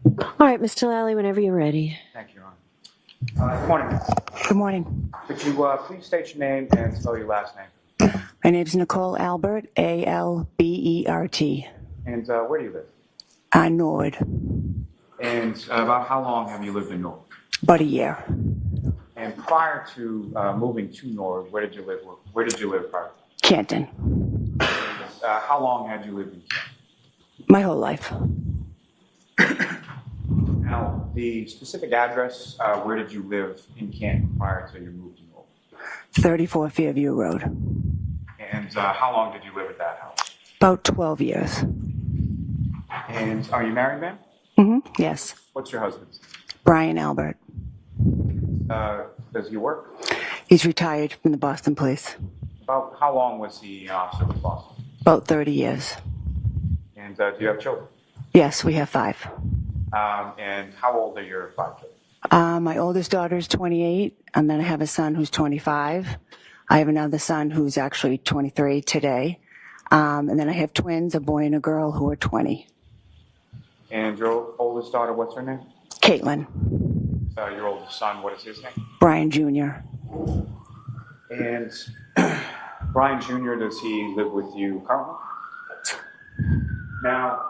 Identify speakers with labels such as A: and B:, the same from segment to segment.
A: All right, Mr. Lally, whenever you're ready.
B: Thank you, Your Honor. Good morning.
C: Good morning.
B: Could you please state your name and spell your last name?
C: My name is Nicole Albert, Albert.
B: And where do you live?
C: Norwood.
B: And about how long have you lived in Norwood?
C: About a year.
B: And prior to moving to Norwood, where did you live? Where did you live prior?
C: Canton.
B: How long had you lived in Canton?
C: My whole life.
B: Now, the specific address, where did you live in Canton prior to your move to Norwood?
C: 34 Fairview Road.
B: And how long did you live at that house?
C: About 12 years.
B: And are you married, ma'am?
C: Yes.
B: What's your husband's name?
C: Brian Albert.
B: Does he work?
C: He's retired from the Boston Police.
B: About how long was he an officer with Boston?
C: About 30 years.
B: And do you have children?
C: Yes, we have 5.
B: And how old are your 5 children?
C: My oldest daughter is 28, and then I have a son who's 25. I have another son who's actually 23 today. And then I have twins, a boy and a girl, who are 20.
B: And your oldest daughter, what's her name?
C: Caitlin.
B: Your oldest son, what is his name?
C: Brian Jr.
B: And Brian Jr., does he live with you currently? Now,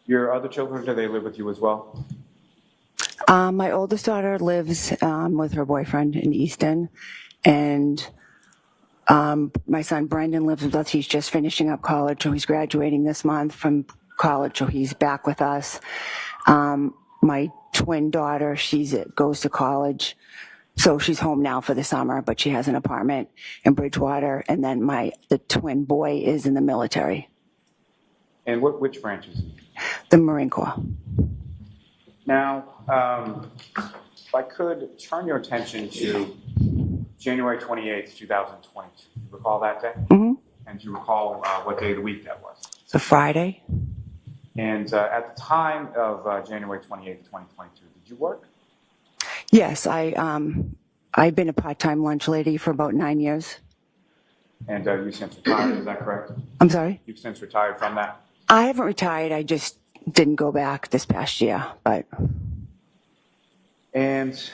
B: your other children, do they live with you as well?
C: My oldest daughter lives with her boyfriend in Easton, and my son Brendan lives with us. He's just finishing up college, so he's graduating this month from college, so he's back with us. My twin daughter, goes to college, so she's home now for the summer, but she has an apartment in Bridgewater, and then the twin boy is in the military.
B: And which branch is he?
C: The Marine Corps.
B: Now, if I could turn your attention to January 28th, 2022. You recall that day?
C: Mm-hmm.
B: And do you recall what day of the week that was?
C: It's a Friday.
B: And at the time of January 28th, 2022, did you work?
C: Yes, I've been a part-time lunch lady for about 9 years.
B: And you've since retired, is that correct?
C: I'm sorry?
B: You've since retired from that?
C: I haven't retired. I just didn't go back this past year, but.
B: And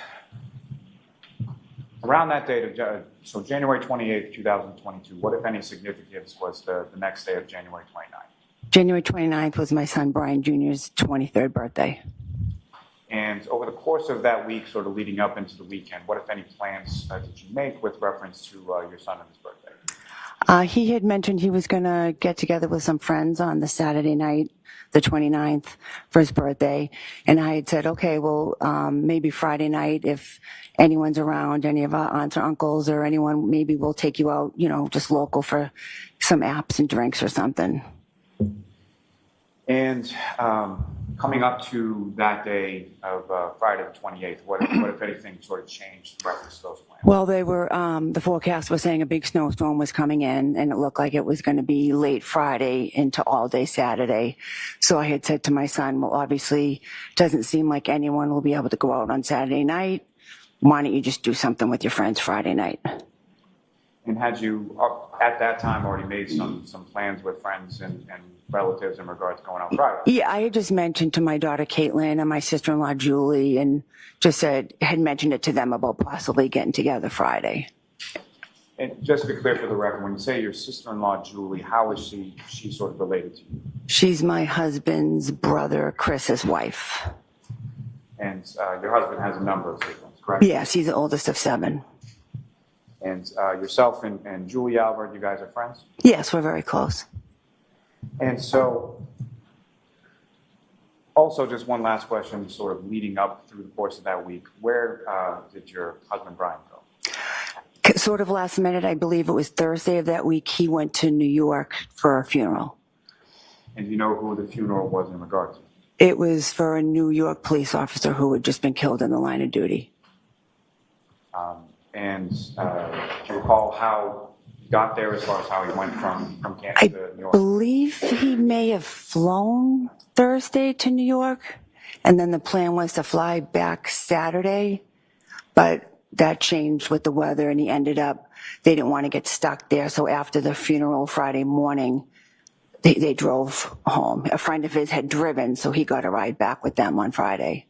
B: around that date so January 28th, 2022, what, if any, significance was the next day of January 29th?
C: January 29th was my son Brian Jr.'s 23rd birthday.
B: And over the course of that week, sort of leading up into the weekend, what, if any, plans did you make with reference to your son and his birthday?
C: He had mentioned he was going to get together with some friends on the Saturday night, the 29th, for his birthday. And I had said, okay, well, maybe Friday night, if anyone's around, any of our aunts or uncles or anyone, maybe we'll take you out, just local for some apps and drinks or something.
B: And coming up to that day of Friday the 28th, what if anything sort of changed in reference to those plans?
C: Well, they were, the forecast was saying a big snowstorm was coming in, and it looked like it was going to be late Friday into all day Saturday. So I had said to my son, well, obviously, it doesn't seem like anyone will be able to go out on Saturday night. Why don't you just do something with your friends Friday night?
B: And had you, at that time, already made some plans with friends and relatives in regards to going out Friday?
C: Yeah, I had just mentioned to my daughter Caitlin and my sister-in-law Julie, and just had mentioned it to them about possibly getting together Friday.
B: And just to be clear for the record, when you say your sister-in-law Julie, how is she sort of related to you?
C: She's my husband's brother, Chris's wife.
B: And your husband has a number of siblings, correct?
C: Yes, he's the oldest of 7.
B: And yourself and Julie Albert, you guys are friends?
C: Yes, we're very close.
B: And so, also just one last question, sort of leading up through the course of that week, where did your husband Brian go?
C: Sort of last minute, I believe it was Thursday of that week, he went to New York for a funeral.
B: And do you know who the funeral was in regard to?
C: It was for a New York police officer who had just been killed in the line of duty.
B: And do you recall how got there, as far as how he went from Canton
C: I
B: to New York?
C: believe he may have flown Thursday to New York, and then the plan was to fly back Saturday, but that changed with the weather, and he ended up, they didn't want to get stuck there, so after the funeral Friday morning, they drove home. A friend of his had driven, so he got a ride back with them on Friday.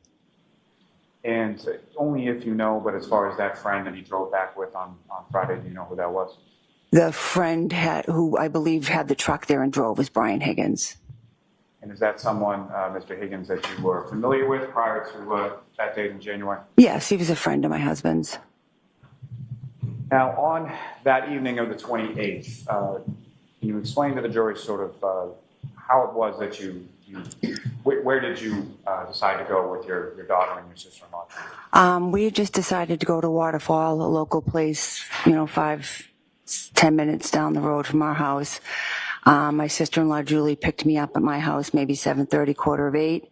B: And only if you know, but as far as that friend that he drove back with on Friday, do you know who that was?
C: The friend who I believe had the truck there and drove was Brian Higgins.
B: And is that someone, Mr. Higgins, that you were familiar with prior to that date in January?
C: Yes, he was a friend of my husband's.
B: Now, on that evening of the 28th, can you explain to the jury sort of how it was that where did you decide to go with your daughter and your sister-in-law?
C: We just decided to go to Waterfall, a local place, 5-10 minutes down the road from our house. My sister-in-law, Julie, picked me up at my house, maybe 7:30, 7:45,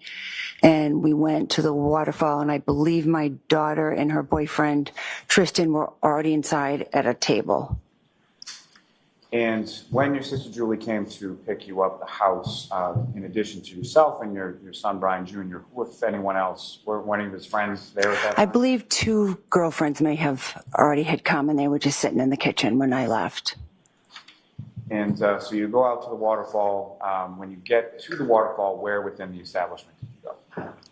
C: and we went to the Waterfall, and I believe my daughter and her boyfriend, Tristan, were already inside at a table.
B: And when your sister Julie came to pick you up the house, in addition to yourself and your son Brian Jr., who, if anyone else, were one of his friends there at that
C: I
B: time?
C: believe 2 girlfriends may have already had come, and they were just sitting in the kitchen when I left.
B: And so you go out to the waterfall. When you get to the waterfall, where within the establishment did you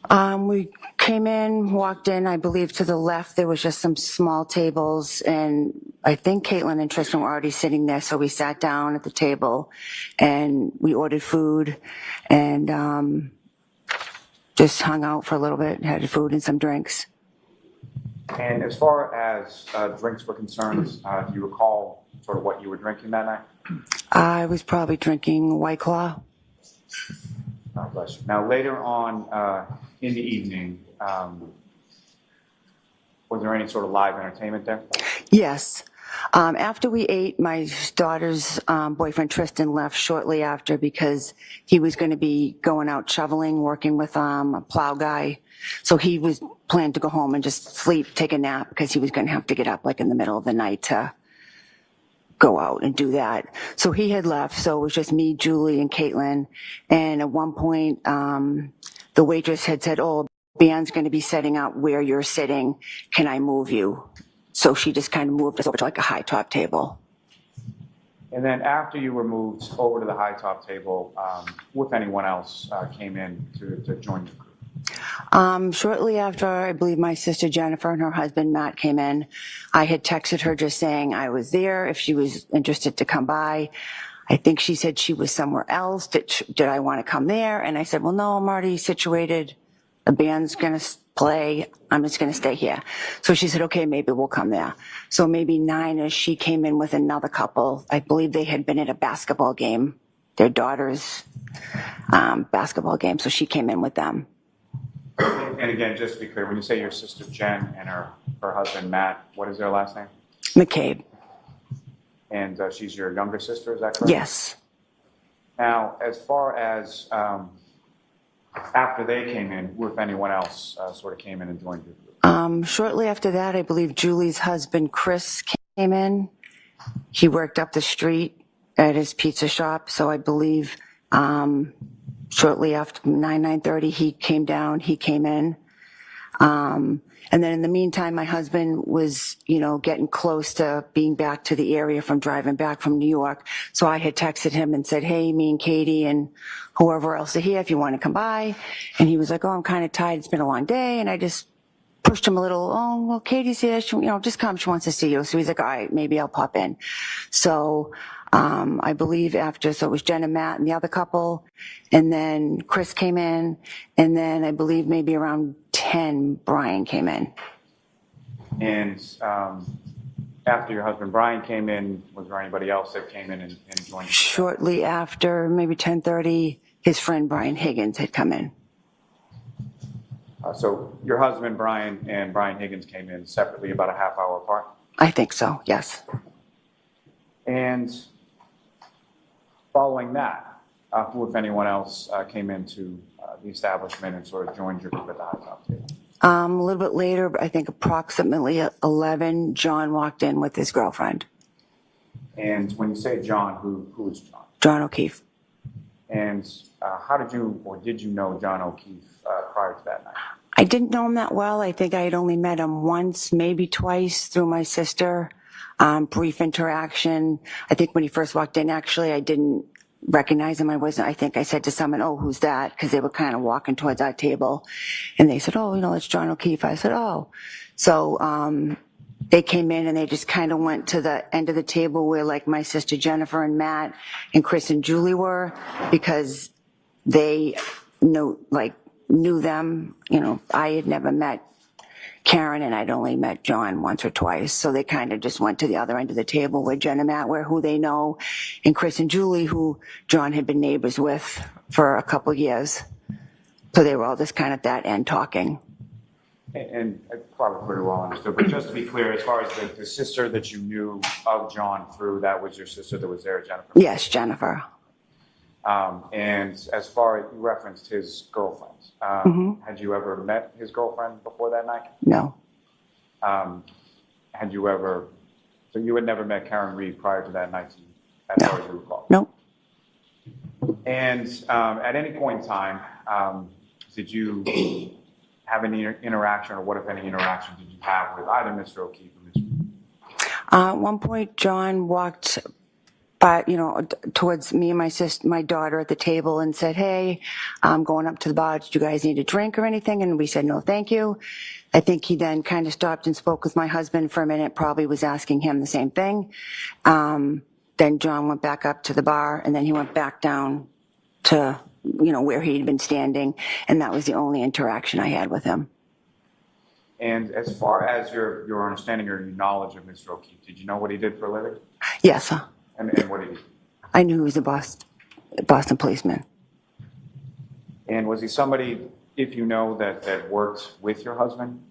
B: go?
C: We came in, walked in. I believe to the left there was just some small tables, and I think Caitlin and Tristan were already sitting there, so we sat down at the table, and we ordered food, and just hung out for a little bit, had food and some drinks.
B: And as far as drinks were concerned, do you recall sort of what you were drinking that night?
C: I was probably drinking White Claw.
B: God bless you. Now, later on in the evening, was there any sort of live entertainment there?
C: Yes. After we ate, my daughter's boyfriend Tristan left shortly after because he was going to be going out shoveling, working with a plow guy. So he was planned to go home and just sleep, take a nap, because he was going to have to get up like in the middle of the night to go out and do that. So he had left. So it was just me, Julie, and Caitlin. And at one point, the waitress had said, "Oh, band's going to be setting up where you're sitting. Can I move you?" So she just kind of moved us over to like a high top table.
B: And then after you were moved over to the high top table, who, if anyone else, came in to join your group?
C: Shortly after, I believe my sister Jennifer and her husband Matt came in. I had texted her just saying I was there if she was interested to come by. I think she said she was somewhere else. Did I want to come there? And I said, well, no, I'm already situated. The band's going to play. I'm just going to stay here. So she said, okay, maybe we'll come there. So maybe 9 as she came in with another couple. I believe they had been at a basketball game, their daughter's basketball game. So she came in with them.
B: And again, just to be clear, when you say your sister Jen and her husband Matt, what is their last name?
C: McCabe.
B: And she's your younger sister, is that correct?
C: Yes.
B: Now, as far as after they came in, who, if anyone else, sort of came in and joined your group?
C: Shortly after that, I believe Julie's husband, Chris, came in. He worked up the street at his pizza shop. So I believe shortly after 9:30, he came down, he came in. And then in the meantime, my husband was, getting close to being back to the area from driving back from New York. So I had texted him and said, hey, me and Katie and whoever else are here, if you want to come by. And he was like, oh, I'm kind of tired. It's been a long day. And I just pushed him a little, oh, well, Katie's here. She, just come. She wants to see you. So he's like, all right, maybe I'll pop in. So I believe so it was Jen and Matt and the other couple, and then Chris came in, and then I believe maybe around 10, Brian came in.
B: And after your husband Brian came in, was there anybody else that came in and joined you?
C: Shortly after, maybe 10:30, his friend Brian Higgins had come in.
B: So your husband Brian and Brian Higgins came in separately about a half hour apart?
C: I think so, yes.
B: And following that, who, if anyone else, came into the establishment and sort of joined your group at the high top table?
C: A little bit later, I think approximately 11, John walked in with his girlfriend.
B: And when you say John, who is John?
C: John O'Keefe.
B: And how did you, or did you know John O'Keefe prior to that night?
C: I didn't know him that well. I think I had only met him once, maybe twice through my sister. Brief interaction. I think when he first walked in, actually, I didn't recognize him. I think I said to someone, "Oh, who's that?" Because they were kind of walking towards our table. And they said, "Oh, it's John O'Keefe." I said, "Oh." So they came in and they just kind of went to the end of the table where like my sister Jennifer and Matt and Chris and Julie were, because they knew them. I had never met Karen and I'd only met John once or twice. So they kind of just went to the other end of the table where Jen and Matt were, who they know, and Chris and Julie, who John had been neighbors with for a couple years. So they were all just kind of at that end talking.
B: And probably pretty well understood, but just to be clear, as far as the sister that you knew of John through, that was your sister that was there, Jennifer?
C: Yes, Jennifer.
B: And as far as you referenced his girlfriend, had you ever met his girlfriend before that night?
C: No.
B: Had you ever, so you had never met Karen Reed prior to that night, as far as you recall?
C: No.
B: And at any point in time, did you have any interaction, or what, if any, interaction did you have with either Mr. O'Keefe or Ms. Reed?
C: At one point, John walked by, towards me and my daughter at the table and said, "Hey, I'm going up to the bar. Did you guys need a drink or anything?" And we said, "No, thank you." I think he then kind of stopped and spoke with my husband for a minute, probably was asking him the same thing. Then John went back up to the bar, and then he went back down to, where he'd been standing. And that was the only interaction I had with him.
B: And as far as your understanding or your knowledge of Mr. O'Keefe, did you know what he did for a living?
C: Yes.
B: And what did he do?
C: I knew he was a Boston policeman.
B: And was he somebody, if you know, that worked with your husband?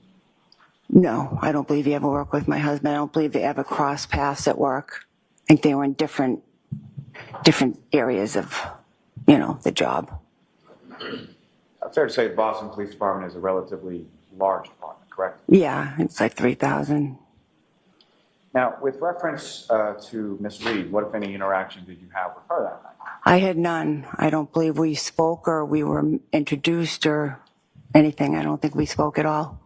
C: No, I don't believe he ever worked with my husband. I don't believe they ever crossed paths at work. I think they were in different areas of, the job.
B: Fair to say the Boston Police Department is a relatively large department, correct?
C: Yeah, it's like 3,000.
B: Now, with reference to Ms. Reed, what, if any, interaction did you have with her that night?
C: I had none. I don't believe we spoke or we were introduced or anything. I don't think we spoke at all.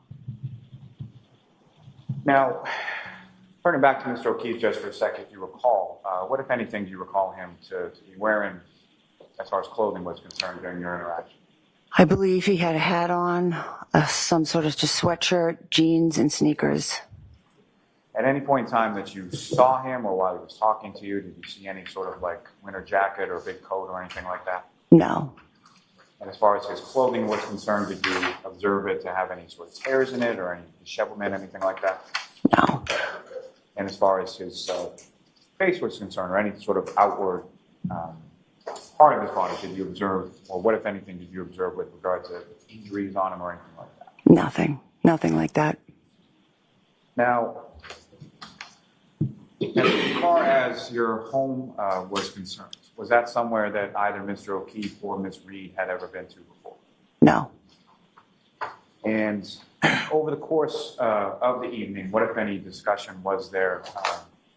B: Now, turning back to Mr. O'Keefe just for a second, if you recall, what, if anything, do you recall him to be wearing as far as clothing was concerned during your interaction?
C: I believe he had a hat on, some sort of just sweatshirt, jeans, and sneakers.
B: At any point in time that you saw him or while he was talking to you, did you see any sort of like winter jacket or big coat or anything like that?
C: No.
B: And as far as his clothing was concerned, did you observe it to have any sort of tears in it or any dishevelment, anything like that?
C: No.
B: And as far as his face was concerned, or any sort of outward part of his body, did you observe, or what, if anything, did you observe with regard to injuries on him or anything like that?
C: Nothing like that.
B: Now, as far as your home was concerned, was that somewhere that either Mr. O'Keefe or Ms. Reed had ever been to before?
C: No.
B: And over the course of the evening, what, if any, discussion was there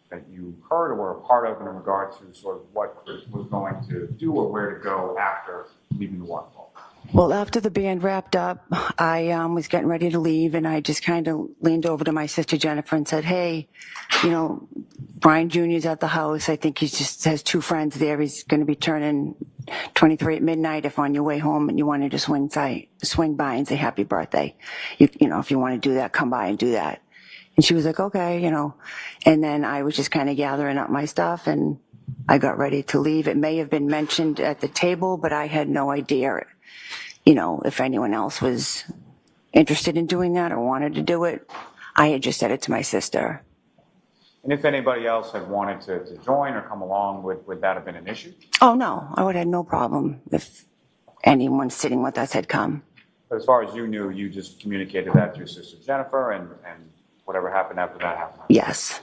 B: that you heard or were a part of in regard to sort of what Chris was going to do or where to go after leaving the Waterfall?
C: Well, after the band wrapped up, I was getting ready to leave, and I just kind of leaned over to my sister Jennifer and said, "Hey, Brian Jr.'s at the house. I think he just has two friends there. He's going to be turning 23 at midnight. If on your way home and you wanted to swing by and say happy birthday, if you want to do that, come by and do that." And she was like, "Okay, And then I was just kind of gathering up my stuff, and I got ready to leave. It may have been mentioned at the table, but I had no idea, if anyone else was interested in doing that or wanted to do it. I had just said it to my sister.
B: And if anybody else had wanted to join or come along, would that have been an issue?
C: Oh, no, I would have no problem if anyone sitting with us had come.
B: But as far as you knew, you just communicated that to your sister Jennifer, and whatever happened after that happened?
C: Yes.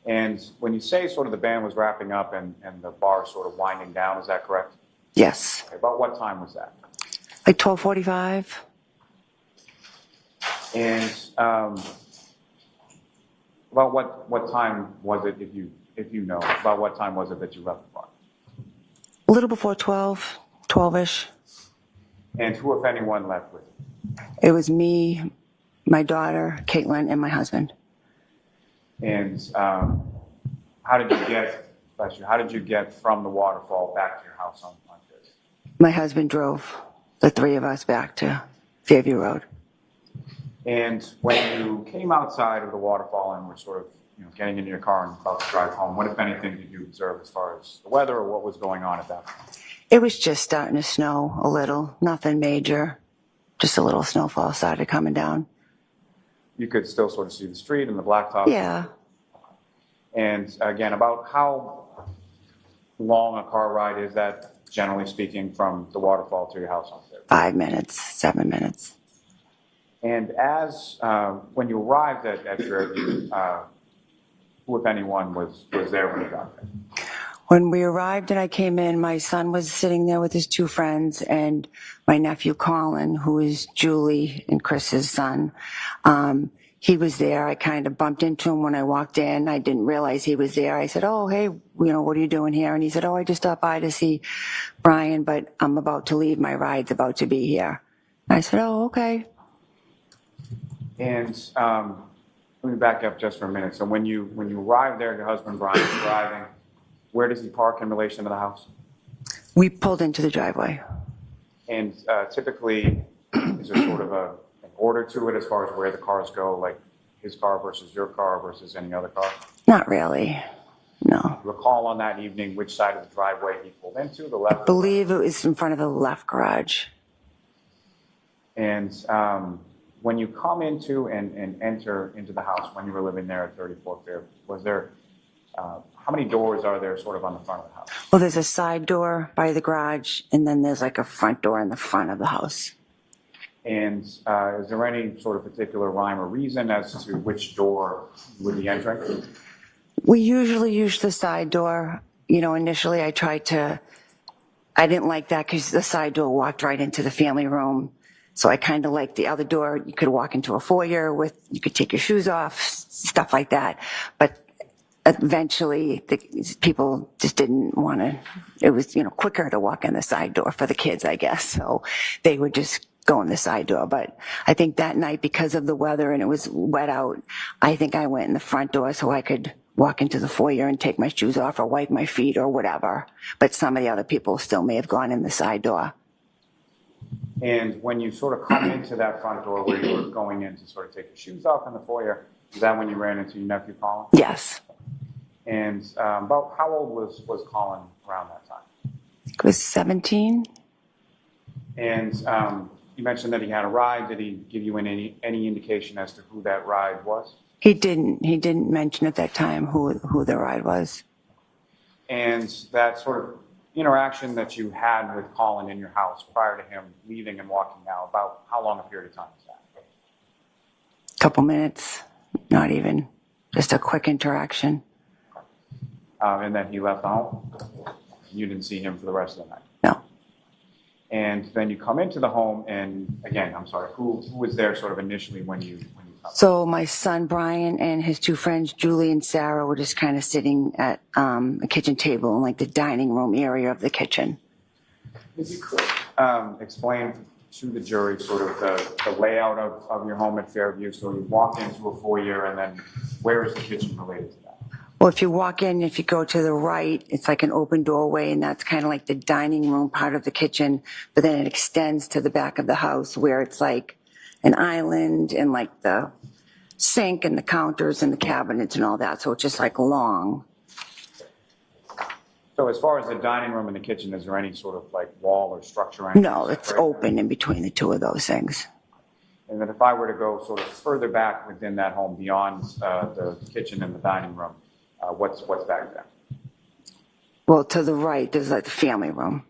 B: And when you say sort of the band was wrapping up and the bar sort of winding down, is that correct?
C: Yes.
B: Okay, about what time was that?
C: Like 12:45.
B: And about what time was it, if if you know, about what time was it that you left the bar?
C: A little before 12, 12-ish.
B: And who, if anyone, left with you?
C: It was me, my daughter, Caitlin, and my husband.
B: And how did you get, bless you, how did you get from the waterfall back to your house on Thursday?
C: My husband drove the three of us back to Fairview Road.
B: And when you came outside of the waterfall and were sort of, getting into your car and about to drive home, what, if anything, did you observe as far as the weather or what was going on at that point?
C: It was just starting to snow a little, nothing major. Just a little snowfall started coming down.
B: You could still sort of see the street and the blacktop.
C: Yeah.
B: And again, about how long a car ride is that, generally speaking, from the waterfall to your house on Fairview?
C: 5 minutes, 7 minutes.
B: And as when you arrived at Fairview, who, if anyone, was there when you got there?
C: When we arrived and I came in, my son was sitting there with his two friends and my nephew Colin, who is Julie and Chris's son. He was there. I kind of bumped into him when I walked in. I didn't realize he was there. I said, "Oh, hey, what are you doing here?" And he said, "Oh, I just stopped by to see Brian, but I'm about to leave. My ride's about to be here." I said, "Oh, okay."
B: And let me back up just for a minute. So when you arrived there, your husband Brian was driving. Where does he park in relation to the house?
C: We pulled into the driveway.
B: And typically, is there sort of an order to it as far as where the cars go, like his car versus your car versus any other car?
C: Not really, no.
B: Recall on that evening which side of the driveway he pulled into, the left?
C: I believe it was in front of the left garage.
B: And when you come into and enter into the house when you were living there at 34 Fair, was there, how many doors are there sort of on the front of the house?
C: Well, there's a side door by the garage, and then there's like a front door in the front of the house.
B: And is there any sort of particular rhyme or reason as to which door you would be entering?
C: We usually use the side door. Initially I didn't like that because the side door walked right into the family room. So I kind of liked the other door. You could walk into a foyer you could take your shoes off, stuff like that. But eventually the people just didn't want to, it was, quicker to walk in the side door for the kids, I guess. So they would just go in the side door. But I think that night, because of the weather and it was wet out, I think I went in the front door so I could walk into the foyer and take my shoes off or wipe my feet or whatever. But some of the other people still may have gone in the side door.
B: And when you sort of come into that front door where you were going in to sort of take your shoes off in the foyer, is that when you ran into your nephew Colin?
C: Yes.
B: And about how old was Colin around that time?
C: It was 17.
B: And you mentioned that he had a ride. Did he give you any indication as to who that ride was?
C: He didn't mention at that time who the ride was.
B: And that sort of interaction that you had with Colin in your house prior to him leaving and walking out, about how long a period of time is that?
C: Couple minutes, not even, just a quick interaction.
B: And then he left the home. You didn't see him for the rest of the night.
C: No.
B: And then you come into the home, and again, I'm sorry, who was there sort of initially when you come?
C: So my son Brian and his two friends Julie and Sarah were just kind of sitting at a kitchen table in like the dining room area of the kitchen.
B: If you could explain to the jury sort of the layout of your home at Fairview. So you walk into a foyer, and then where is the kitchen related to that?
C: Well, if you walk in, if you go to the right, it's like an open doorway, and that's kind of like the dining room part of the kitchen, but then it extends to the back of the house where it's like an island and like the sink and the counters and the cabinets and all that. So it's just like long.
B: So as far as the dining room and the kitchen, is there any sort of like wall or structure? Or anything
C: No, it's open in between the two of those things.
B: And then if I were to go sort of further back within that home beyond the kitchen and the dining room, what's back there?
C: Well, to the right, there's like the family room.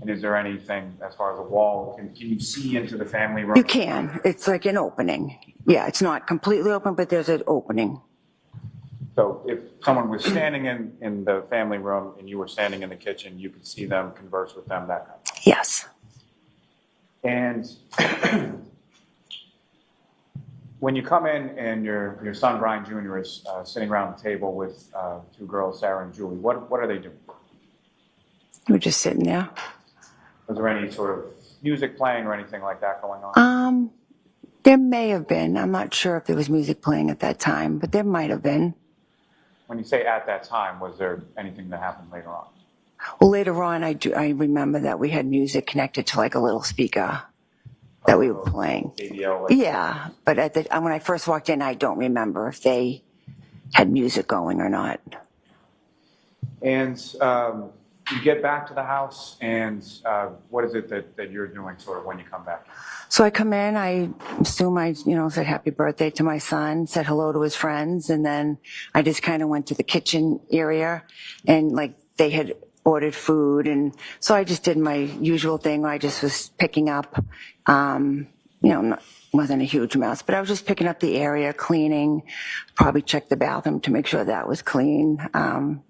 B: And is there anything as far as a wall? Can you see into the family room?
C: You can. It's like an opening. Yeah, it's not completely open, but there's an opening.
B: So if someone was standing in the family room and you were standing in the kitchen, you could see them, converse with them, that kind of thing.
C: Yes.
B: And when you come in and your son Brian Jr. is sitting around the table with two girls, Sarah and Julie, what are they doing?
C: We're just sitting there.
B: Was there any sort of music playing or anything like that going on?
C: There may have been. I'm not sure if there was music playing at that time, but there might have been.
B: When you say at that time, was there anything that happened later on?
C: Well, later on, I remember that we had music connected to like a little speaker that we were playing.
B: ADL,
C: Yeah, but when I first walked in, I don't remember if they had music going or not.
B: And you get back to the house, and what is it that you're doing sort of when you come back?
C: So I come in, I assume I, said happy birthday to my son, said hello to his friends, and then I just kind of went to the kitchen area, and like they had ordered food, and so I just did my usual thing. I just was picking up, wasn't a huge mess, but I was just picking up the area, cleaning, probably check the bathroom to make sure that was clean.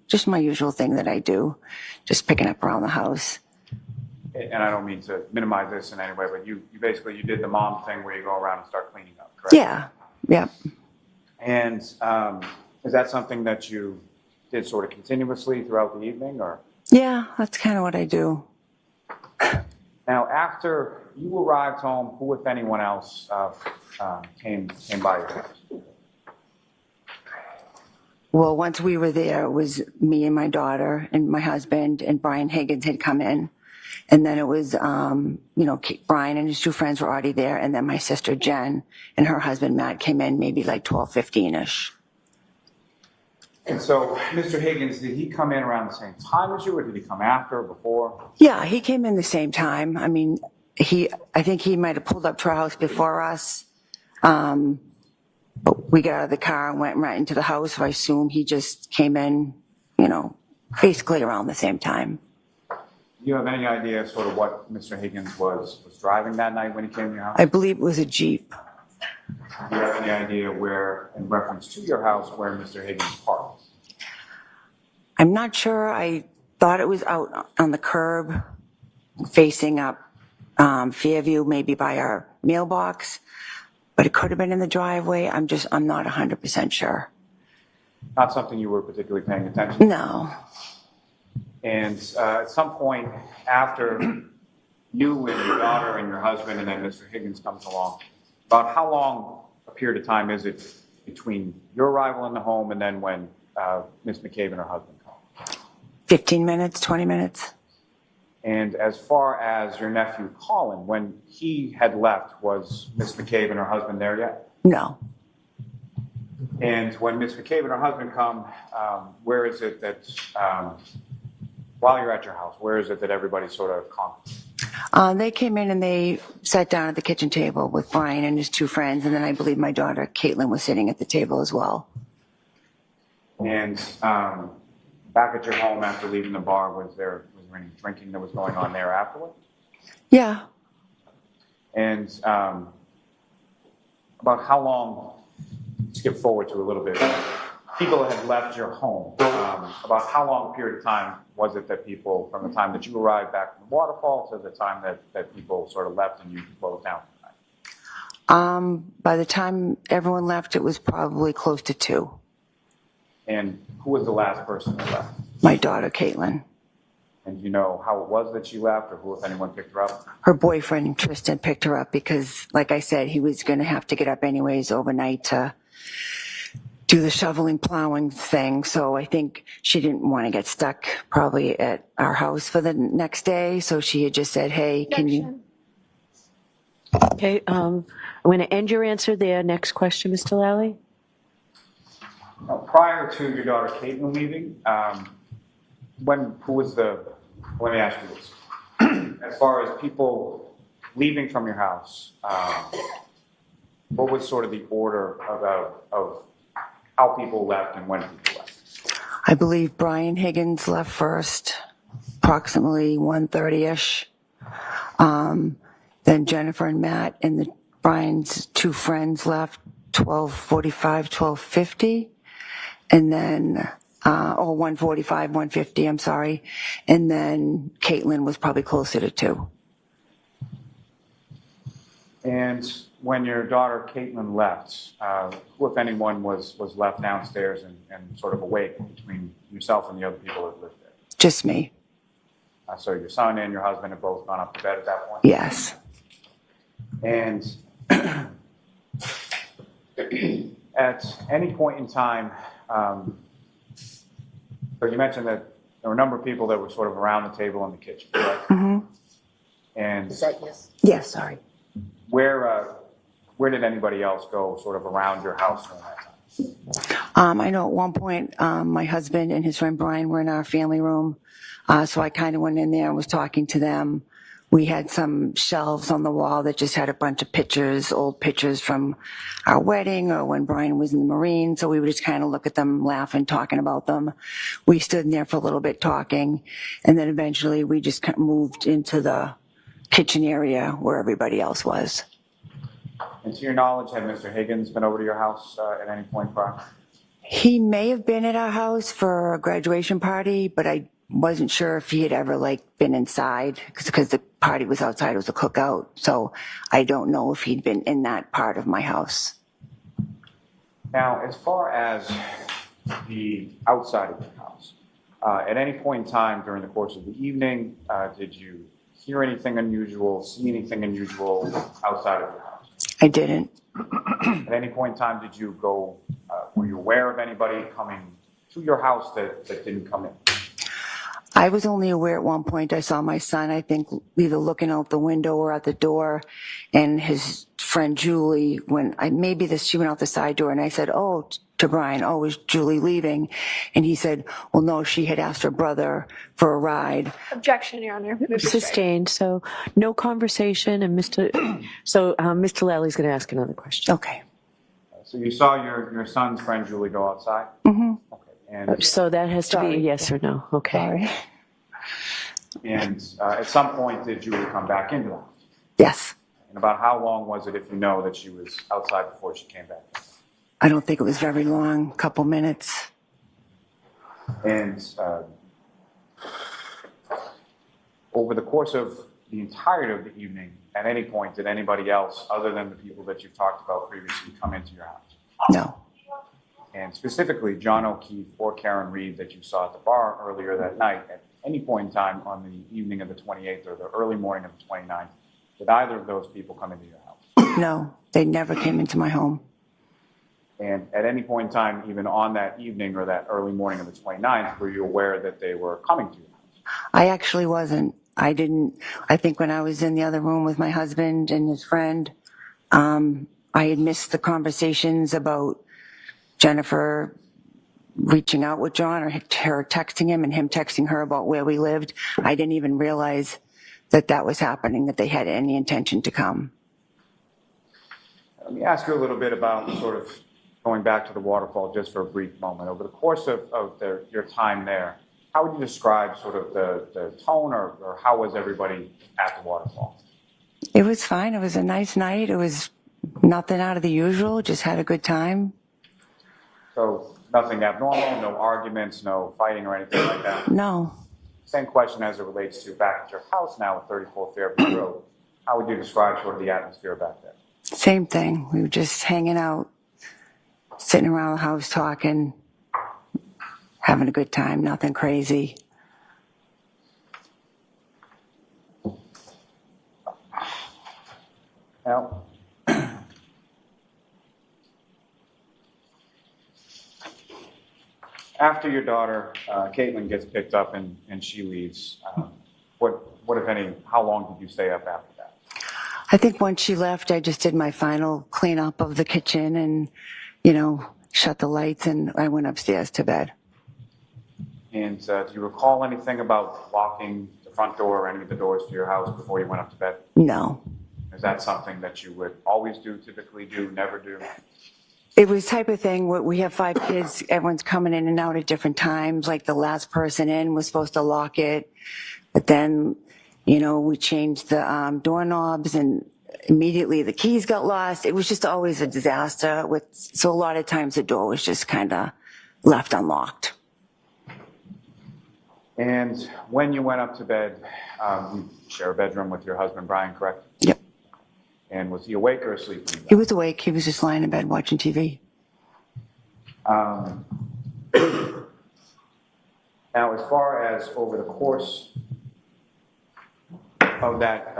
C: Just my usual thing that I do, just picking up around the house.
B: And I don't mean to minimize this in any way, but you basically did the mom thing where you go around and start cleaning up, correct?
C: Yeah, yeah.
B: And is that something that you did sort of continuously throughout the evening, or?
C: Yeah, that's kind of what I do.
B: Now, after you arrived home, who, if anyone else, came by your house?
C: Well, once we were there, it was me and my daughter and my husband, and Brian Higgins had come in. And then it was, Brian and his two friends were already there. And then my sister Jen and her husband Matt came in maybe like 12:15-ish.
B: And so, Mr. Higgins, did he come in around the same time as you, or did he come after or before?
C: Yeah, he came in the same time. I mean, I think he might have pulled up to our house before us. But we got out of the car and went right into the house. So I assume he just came in, basically around the same time.
B: Do you have any idea sort of what Mr. Higgins was driving that night when he came to your house?
C: I believe it was a Jeep.
B: Do you have any idea where, in reference to your house, where Mr. Higgins parked?
C: I'm not sure. I thought it was out on the curb facing up Fairview, maybe by our mailbox, but it could have been in the driveway. I'm not 100% sure.
B: Not something you were particularly paying attention to?
C: No.
B: And at some point after you and your daughter and your husband and then Mr. Higgins comes along, about how long a period of time is it between your arrival in the home and then when Ms. McCabe and her husband come?
C: 15 minutes, 20 minutes.
B: And as far as your nephew Colin, when he had left, was Ms. McCabe and her husband there yet?
C: No.
B: And when Ms. McCabe and her husband come, where is it that, while you're at your house, where is it that everybody sort of comes?
C: They came in and they sat down at the kitchen table with Brian and his two friends, and then I believe my daughter Caitlin was sitting at the table as well.
B: And back at your home after leaving the bar, was there any drinking that was going on there afterwards?
C: Yeah.
B: And about how long, skip forward to a little bit, people had left your home, about how long a period of time was it that people, from the time that you arrived back from Waterfall to the time that people sort of left and you closed down?
C: By the time everyone left, it was probably close to 2.
B: And who was the last person that left?
C: My daughter, Caitlin.
B: And do you know how it was that she left, or who, if anyone, picked her up?
C: Her boyfriend, Tristan, picked her up because, like I said, he was going to have to get up anyways overnight to do the shoveling, plowing thing. So I think she didn't want to get stuck probably at our house for the next day. So she had just said, hey, can you...
A: Okay, I'm going to end your answer there. Next question, Mr. Lally.
B: Now, prior to your daughter Caitlin leaving, let me ask you this. As far as people leaving from your house, what was sort of the order of how people left and when people left?
C: I believe Brian Higgins left first, approximately 1:30-ish. Then Jennifer and Matt and Brian's two friends left 12:45, 12:50. And then, 1:45, 1:50, I'm sorry. And then Caitlin was probably closer to 2.
B: And when your daughter Caitlin left, who, if anyone, was left downstairs and sort of awake between yourself and the other people that lived there?
C: Just me.
B: So your son and your husband have both gone up to bed at that point?
C: Yes.
B: And at any point in time, so you mentioned that there were a number of people that were sort of around the table in the kitchen, right?
C: Mm-hmm.
B: And
D: Is that yes?
C: Yes, sorry.
B: where did anybody else go sort of around your house during that time?
C: I know at one point, my husband and his friend Brian were in our family room. So I kind of went in there and was talking to them. We had some shelves on the wall that just had a bunch of pictures, old pictures from our wedding or when Brian was in the Marine. So we would just kind of look at them, laughing, talking about them. We stood in there for a little bit talking. And then eventually we just kind of moved into the kitchen area where everybody else was.
B: And to your knowledge, had Mr. Higgins been over to your house at any point prior?
C: He may have been at our house for a graduation party, but I wasn't sure if he had ever been inside because the party was outside. It was a cookout. So I don't know if he'd been in that part of my house.
B: Now, as far as the outside of your house, at any point in time during the course of the evening, did you hear anything unusual, see anything unusual outside of your house?
C: I didn't.
B: At any point in time, did you go, were you aware of anybody coming to your house that didn't come in?
C: I was only aware at one point I saw my son, I think, either looking out the window or at the door, and his friend Julie, she went out the side door, and I said, to Brian, is Julie leaving? And he said, well, no, she had asked her brother for a ride.
E: Objection, Your Honor.
A: Sustained. So no conversation, and Mr. Lally's going to ask another question.
C: Okay.
B: So you saw your son's friend Julie go outside?
C: Mm-hmm.
B: Okay. And,
A: So that has to be a
C: Sorry.
A: yes or no. Okay.
C: Sorry.
B: and at some point, did Julie come back into the house?
C: Yes.
B: And about how long was it, if you know, that she was outside before she came back?
C: I don't think it was very long, couple minutes.
B: And over the course of the entirety of the evening, at any point, did anybody else, other than the people that you've talked about previously, come into your house?
C: No.
B: And specifically, John O'Keefe or Karen Reed that you saw at the bar earlier that night, at any point in time on the evening of the 28th or the early morning of the 29th, did either of those people come into your house?
C: No, they never came into my home.
B: And at any point in time, even on that evening or that early morning of the 29th, were you aware that they were coming to your house?
C: I actually wasn't. I think when I was in the other room with my husband and his friend, I had missed the conversations about Jennifer reaching out with John or her texting him and him texting her about where we lived. I didn't even realize that was happening, that they had any intention to come.
B: Let me ask you a little bit about sort of going back to the Waterfall just for a brief moment. Over the course of your time there, how would you describe sort of the tone or how was everybody at the Waterfall?
C: It was fine. It was a nice night. It was nothing out of the usual, just had a good time.
B: So nothing abnormal, no arguments, no fighting or anything like that?
C: No.
B: Same question as it relates to back at your house now at 34 Fairview Road. How would you describe sort of the atmosphere back there?
C: Same thing. We were just hanging out, sitting around the house talking, having a good time, nothing crazy.
B: Now, after your daughter, Caitlin, gets picked up and she leaves, what, if any, how long did you stay up after that?
C: I think once she left, I just did my final cleanup of the kitchen and, shut the lights, and I went upstairs to bed.
B: And do you recall anything about locking the front door or any of the doors to your house before you went up to bed?
C: No.
B: Is that something that you would always do, typically do, never do?
C: It was type of thing, we have 5 kids, everyone's coming in and out at different times. Like the last person in was supposed to lock it, but then, we changed the doorknobs and immediately the keys got lost. It was just always a disaster. So a lot of times the door was just kind of left unlocked.
B: And when you went up to bed, you share a bedroom with your husband, Brian, correct?
C: Yep.
B: And was he awake or asleep when you
C: He
B: got
C: was awake. He was just lying in bed watching TV.
B: Now, as far as over the course of that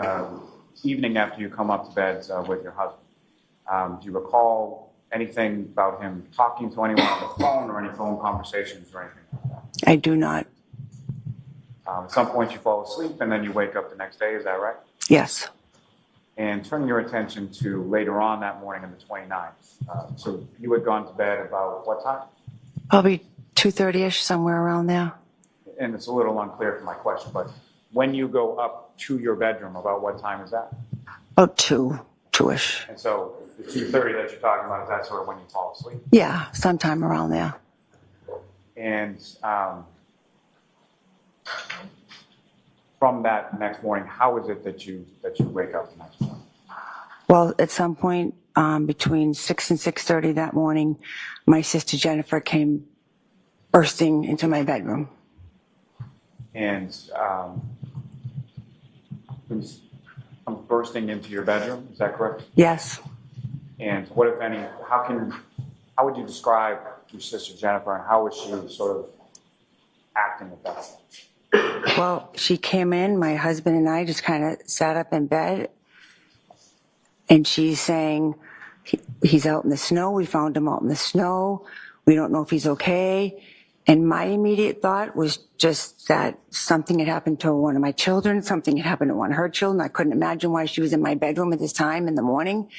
B: evening after you come up to bed with your husband, do you recall anything about him talking to anyone on the phone or any phone conversations or anything like that?
C: I do not.
B: At some point you fall asleep and then you wake up the next day, is that right?
C: Yes.
B: And turning your attention to later on that morning on the 29th. So you had gone to bed about what time?
C: Probably 2:30ish, somewhere around there.
B: And it's a little unclear from my question, but when you go up to your bedroom, about what time is that?
C: About 2-ish.
B: And so the 2:30 that you're talking about, is that sort of when you fall asleep?
C: Yeah, sometime around there.
B: And from that next morning, how is it that you wake up the next morning?
C: Well, at some point between 6 and 6:30 that morning, my sister Jennifer came bursting into my bedroom.
B: And comes bursting into your bedroom, is that correct?
C: Yes.
B: And what, if any, how would you describe your sister Jennifer, and how was she sort of acting at that point?
C: Well, she came in, my husband and I just kind of sat up in bed, and she's saying, he's out in the snow, we found him out in the snow, we don't know if he's okay. And my immediate thought was just that something had happened to one of my children, something had happened to one of her children. I couldn't imagine why she was in my bedroom at this time in the morning.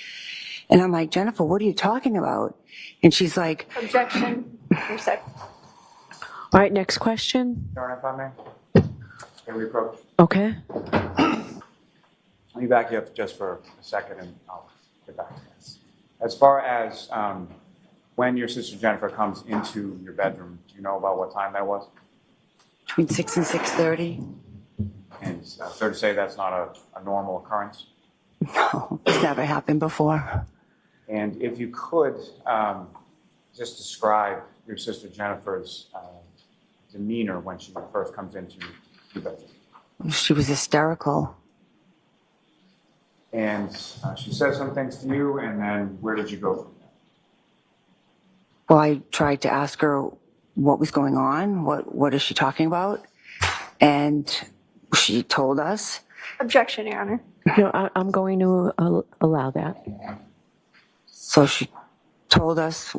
C: And I'm like, Jennifer, what are you talking about? And she's like,
D: Objection. Your second.
A: All right, next question.
B: Sharon, if I may? Can we approach?
A: Okay.
B: Let me back you up just for a second and I'll get back to this. As far as when your sister Jennifer comes into your bedroom, do you know about what time that was?
C: between 6 and 6:30.
B: And it's fair to say that's not a normal occurrence.
C: No, it's never happened before.
B: And if you could just describe your sister Jennifer's demeanor when she first comes into your bedroom.
C: She was hysterical.
B: And she says some things to you, and then where did you go from there?
C: Well, I tried to ask her what was going on, what is she talking about? And she told us.
D: Objection, Your Honor.
A: No, I'm going to allow that.
C: So she told us,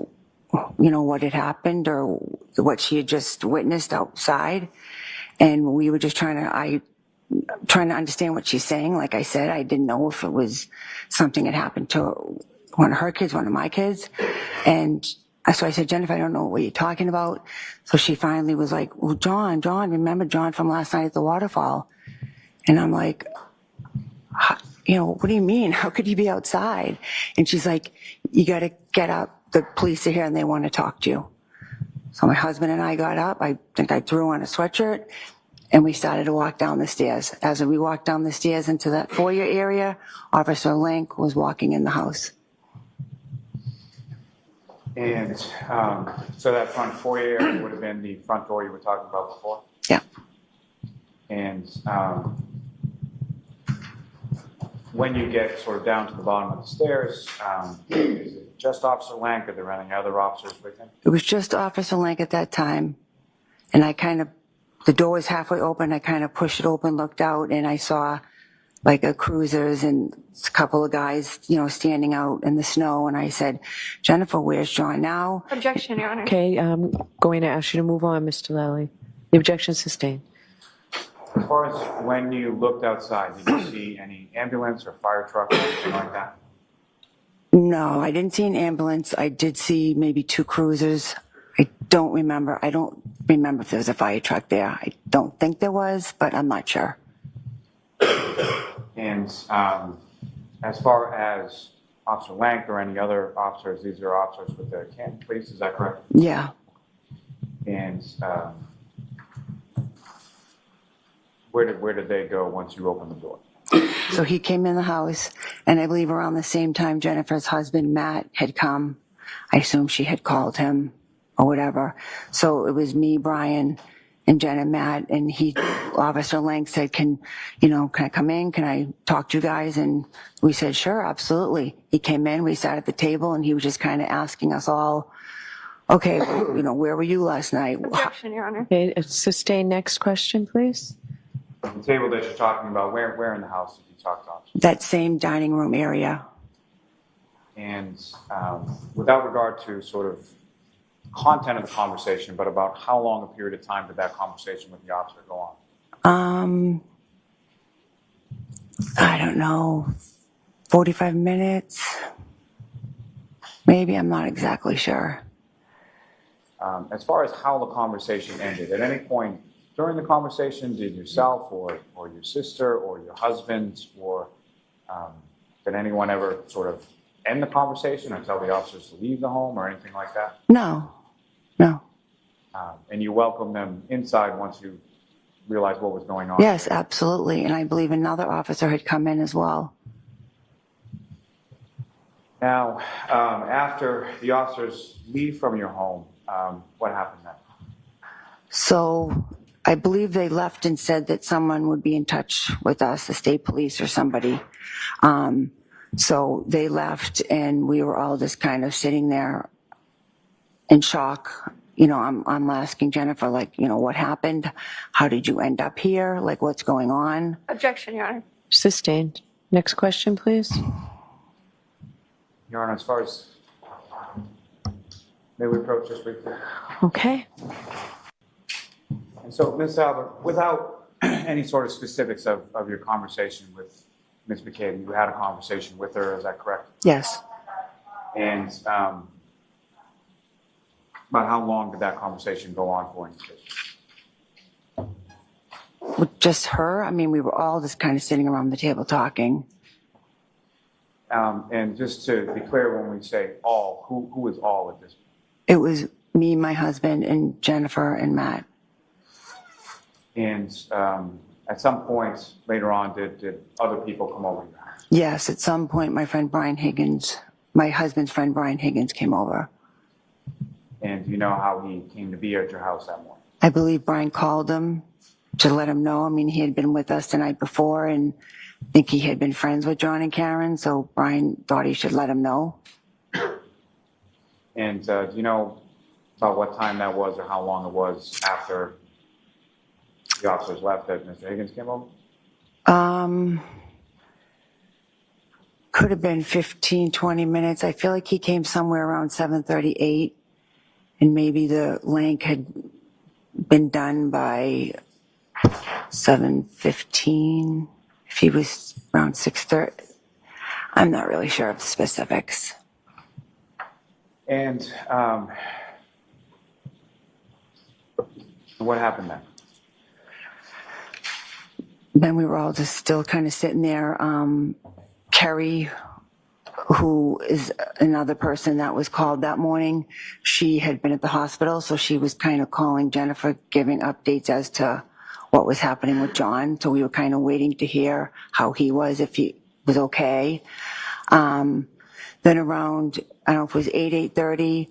C: what had happened or what she had just witnessed outside. And we were just trying to understand what she's saying. Like I said, I didn't know if it was something that happened to one of her kids, one of my kids. And so I said, Jennifer, I don't know what you're talking about. So she finally was like, well, John, remember John from last night at the Waterfall? And I'm like, what do you mean? How could he be outside? And she's like, you got to get up. The police are here and they want to talk to you. So my husband and I got up. I think I threw on a sweatshirt and we started to walk down the stairs. As we walked down the stairs into that foyer area, Officer Link was walking in the house.
B: And so that front foyer area would have been the front door you were talking about before?
C: Yeah.
B: And when you get sort of down to the bottom of the stairs, is it just Officer Lank? Are there any other officers with him?
C: It was just Officer Link at that time. And the door was halfway open. I kind of pushed it open, looked out, and I saw like a cruisers and a couple of guys, standing out in the snow. And I said, Jennifer, where's John now?
D: Objection, Your Honor.
A: Okay, I'm going to ask you to move on, Mr. Lally. The objection is sustained.
B: As far as when you looked outside, did you see any ambulance or fire truck or anything like that?
C: No, I didn't see an ambulance. I did see maybe 2 cruisers. I don't remember if there was a fire truck there. I don't think there was, but I'm not sure.
B: And as far as Officer Lank or any other officers, these are officers with the Canton Police, is that correct?
C: Yeah.
B: And where did they go once you opened the door?
C: So he came in the house, and I believe around the same time Jennifer's husband, Matt, had come. I assume she had called him or whatever. So it was me, Brian, and Jen and Matt, and Officer Lang said, can I come in? Can I talk to you guys? And we said, sure, absolutely. He came in, we sat at the table, and he was just kind of asking us all, okay, where were you last night?
D: Objection, Your Honor.
A: Okay, sustain next question, please.
B: The table that you're talking about, where in the house did you talk to officers?
C: That same dining room area.
B: And without regard to sort of content of the conversation, but about how long a period of time did that conversation with the officer go on?
C: I don't know, 45 minutes, maybe. I'm not exactly sure.
B: As far as how the conversation ended, at any point during the conversation, did yourself or your sister or your husband or did anyone ever sort of end the conversation or tell the officers to leave the home or anything like that?
C: No.
B: And you welcomed them inside once you realized what was going on?
C: Yes, absolutely. And I believe another officer had come in as well.
B: Now, after the officers leave from your home, what happened then?
C: So I believe they left and said that someone would be in touch with us, the state police or somebody. So they left and we were all just kind of sitting there in shock. I'm asking Jennifer, what happened? How did you end up here? What's going on?
D: Objection, Your Honor.
A: Sustained. Next question, please.
B: Your Honor, as far as, may we approach this briefly?
A: Okay.
B: And so, Ms. Albert, without any sort of specifics of your conversation with Ms. McCabe, you had a conversation with her, is that correct?
C: Yes.
B: And about how long did that conversation go on for in this case?
C: With just her? I mean, we were all just kind of sitting around the table talking.
B: And just to be clear, when we say all, who is all at this point?
C: It was me, my husband, and Jennifer and Matt.
B: And at some point later on, did other people come over to your house?
C: Yes, at some point, my husband's friend Brian Higgins came over.
B: And do you know how he came to be at your house that morning?
C: I believe Brian called him to let him know. I mean, he had been with us the night before, and I think he had been friends with John and Karen, so Brian thought he should let him know.
B: And do you know about what time that was or how long it was after the officers left that Mr. Higgins came over?
C: Could have been 15, 20 minutes. I feel like he came somewhere around 7:38, and maybe the link had been done by 7:15. If he was around 6:30, I'm not really sure of the specifics.
B: And what happened then?
C: Then we were all just still kind of sitting there. Kerry, who is another person that was called that morning, she had been at the hospital, so she was kind of calling Jennifer, giving updates as to what was happening with John. So we were kind of waiting to hear how he was, if he was okay. Then around, I don't know if it was 8:30,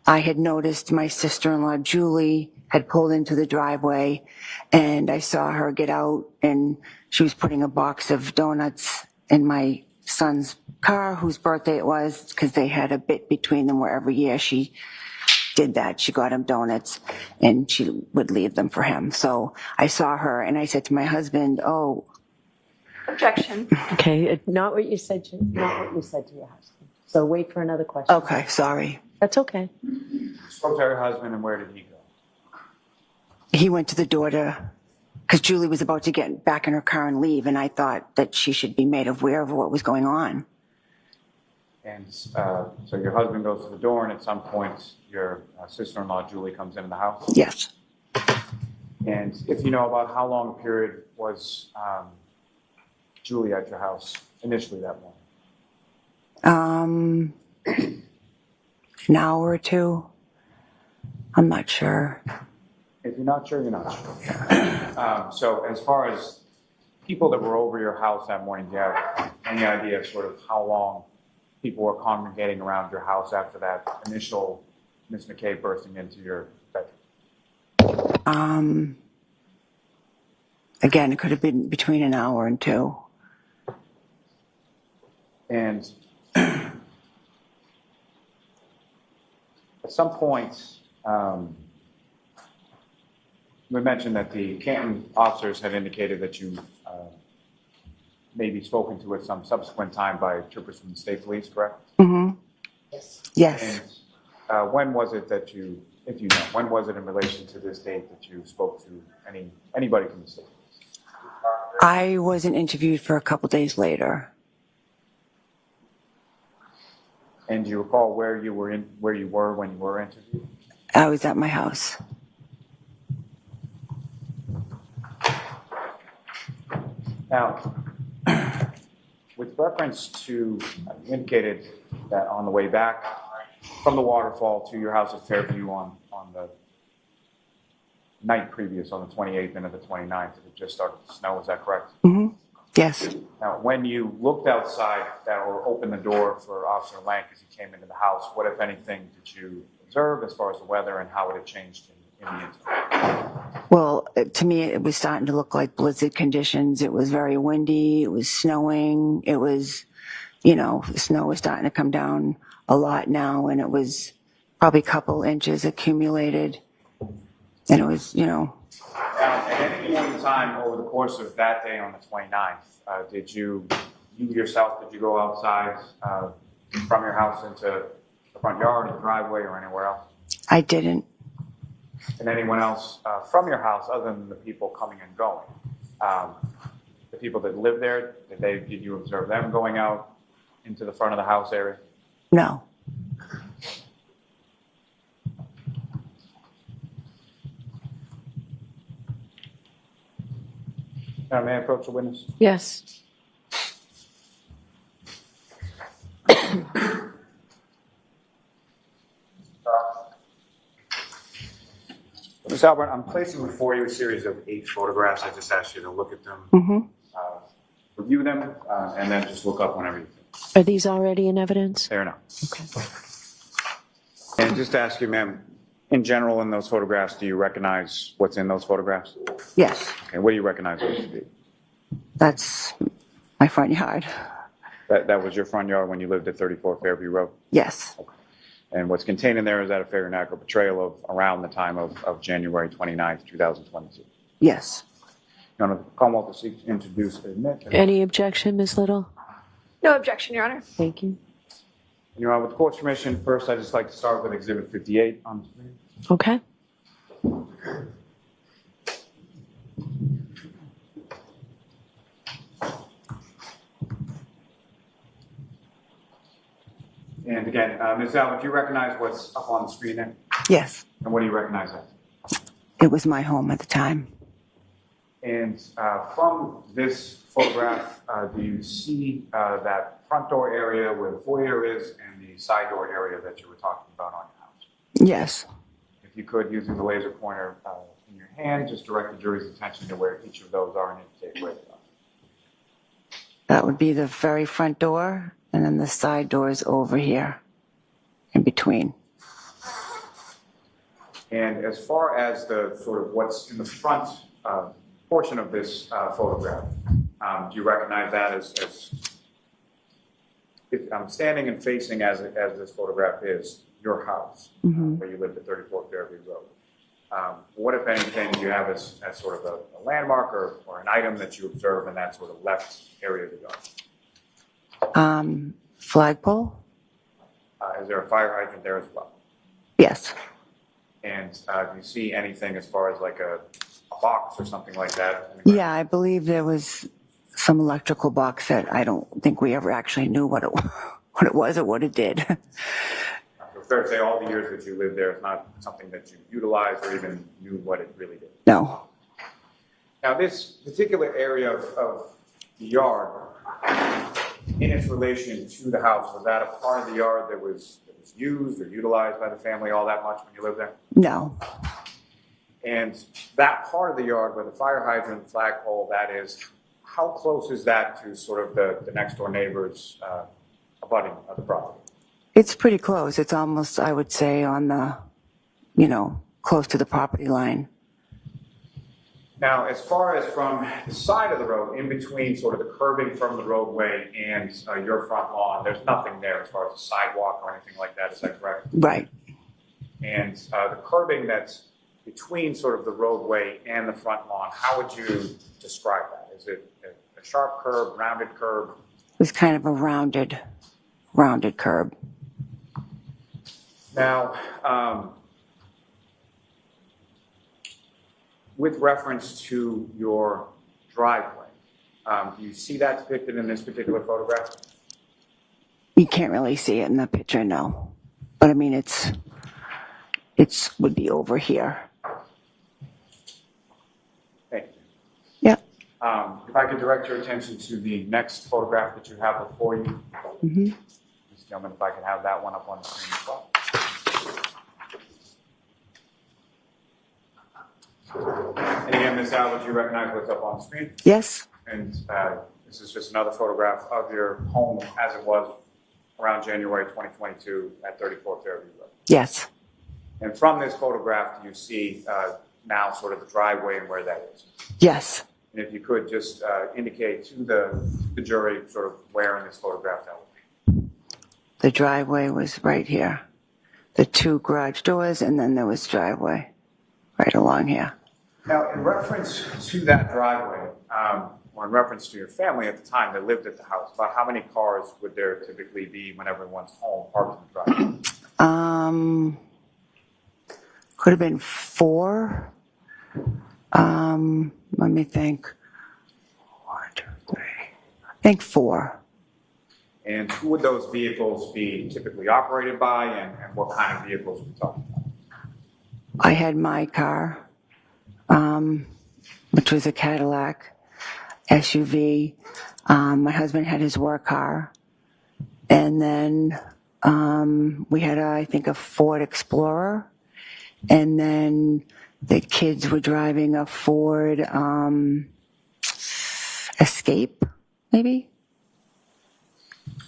C: I had noticed my sister-in-law, Julie, had pulled into the driveway, and I saw her get out, and she was putting a box of donuts in my son's car, whose birthday it was, because they had a bit between them where every year she did that. She got him donuts, and she would leave them for him. So I saw her, and I said to my husband, "Oh."
D: Objection.
A: Okay, not what you said to your husband. So wait for another question.
C: Okay, sorry.
A: That's okay.
B: You spoke to her husband, and where did he go?
C: He went to the door because Julie was about to get back in her car and leave, and I thought that she should be made aware of what was going on.
B: And so your husband goes to the door, and at some point, your sister-in-law, Julie, comes into the house?
C: Yes.
B: And if you know about how long a period was Julie at your house initially that morning?
C: An hour or two. I'm not sure.
B: If you're not sure, you're not sure. So as far as people that were over your house that morning, do you have any idea of sort of how long people were congregating around your house after that initial Ms. McCabe bursting into your bedroom?
C: Again, it could have been between an hour and 2.
B: And at some point, we mentioned that the Canton officers had indicated that you maybe spoken to at some subsequent time by troopers from the state police, correct?
C: Mm-hmm. Yes.
B: And when was it that you, if you know, when was it in relation to this date that you spoke to anybody from the state police?
C: I wasn't interviewed for a couple days later.
B: And do you recall where you were when you were interviewed?
C: I was at my house.
B: Now, with reference to, you indicated that on the way back from the Waterfall to your house at Fairview on the night previous, on the 28th and of the 29th, it had just started to snow, is that correct?
C: Mm-hmm. Yes.
B: Now, when you looked outside or opened the door for Officer Lank as he came into the house, what, if anything, did you observe as far as the weather and how it had changed in the interim?
C: Well, to me, it was starting to look like blizzard conditions. It was very windy. It was snowing. It was, the snow was starting to come down a lot now, and it was probably a couple inches accumulated. And it was,
B: Now, at any point in time over the course of that day on the 29th, did you yourself, did you go outside from your house into the front yard or the driveway or anywhere else?
C: I didn't.
B: And anyone else from your house other than the people coming and going? The people that live there, did you observe them going out into the front of the house area?
C: No.
B: May I approach the witness?
A: Yes.
B: Ms. Albert, I'm placing before you a series of 8 photographs. I just asked you to look at them,
C: Mm-hmm.
B: review them, and then just look up whenever you finish.
A: Are these already in evidence?
B: They are not.
A: Okay.
B: And just to ask you, ma'am, in general, in those photographs, do you recognize what's in those photographs?
C: Yes.
B: Okay, what do you recognize those to be?
C: That's my front yard.
B: That was your front yard when you lived at 34 Fairview Road?
C: Yes.
B: And what's contained in there, is that a fair and accurate portrayal of around the time of January 29th, 2022?
C: Yes.
B: Your Honor, the Commonwealth to seek to introduce and admit.
A: Any objection, Ms. Little?
D: No objection, Your Honor.
A: Thank you.
B: Your Honor, with the court's permission, first I'd just like to start with Exhibit 58 on the screen.
A: Okay.
B: And again, Ms. Albert, do you recognize what's up on the screen there?
C: Yes.
B: And what do you recognize that?
C: It was my home at the time.
B: And from this photograph, do you see that front door area where the foyer is and the side door area that you were talking about on your house?
C: Yes.
B: If you could, using the laser pointer in your hand, just direct the jury's attention to where each of those are and indicate where they are.
C: That would be the very front door, and then the side door is over here in between.
B: And as far as the sort of what's in the front portion of this photograph, do you recognize that as if I'm standing and facing as this photograph is your house, where you lived at 34 Fairview Road? What, if anything, do you have as sort of a landmark or an item that you observe in that sort of left area of the yard?
C: Flagpole?
B: Is there a fire hydrant there as well?
C: Yes.
B: And do you see anything as far as like a box or something like that?
C: Yeah, I believe there was some electrical box that I don't think we ever actually knew what it was or what it did.
B: So fair to say all the years that you lived there, it's not something that you utilized or even knew what it really did?
C: No.
B: Now this particular area of the yard, in its relation to the house, was that a part of the yard that was used or utilized by the family all that much when you lived there?
C: No.
B: And that part of the yard where the fire hydrant, flagpole, that is, how close is that to sort of the next door neighbors abutting of the property?
C: It's pretty close. It's almost, I would say, on the, close to the property line.
B: Now, as far as from the side of the road, in between sort of the curbing from the roadway and your front lawn, there's nothing there as far as a sidewalk or anything like that, is that correct?
C: Right.
B: And the curbing that's between sort of the roadway and the front lawn, how would you describe that? Is it a sharp curb, rounded curb?
C: It was kind of a rounded curb.
B: Now, with reference to your driveway, do you see that depicted in this particular photograph?
C: You can't really see it in the picture, no. But I mean, it's would be over here.
B: Thank you.
C: Yeah.
B: If I could direct your attention to the next photograph that you have before you.
C: Mm-hmm.
B: This gentleman, if I could have that one up on the screen as well. And again, Ms. Al, would you recognize what's up on the screen?
C: Yes.
B: And this is just another photograph of your home as it was around January 2022 at 34 Fairview Road.
C: Yes.
B: And from this photograph, do you see now sort of the driveway and where that is?
C: Yes.
B: And if you could just indicate to the jury sort of where in this photograph that would be.
C: The driveway was right here. The two garage doors, and then there was driveway right along here.
B: Now, in reference to that driveway, or in reference to your family at the time that lived at the house, about how many cars would there typically be when everyone's home parked in the driveway?
C: Could have been 4. Let me think. 1, 2, 3. I think 4.
B: And who would those vehicles be typically operated by, and what kind of vehicles are we talking about?
C: I had my car, which was a Cadillac SUV. My husband had his work car. And then we had, I think, a Ford Explorer. And then the kids were driving a Ford Escape, maybe?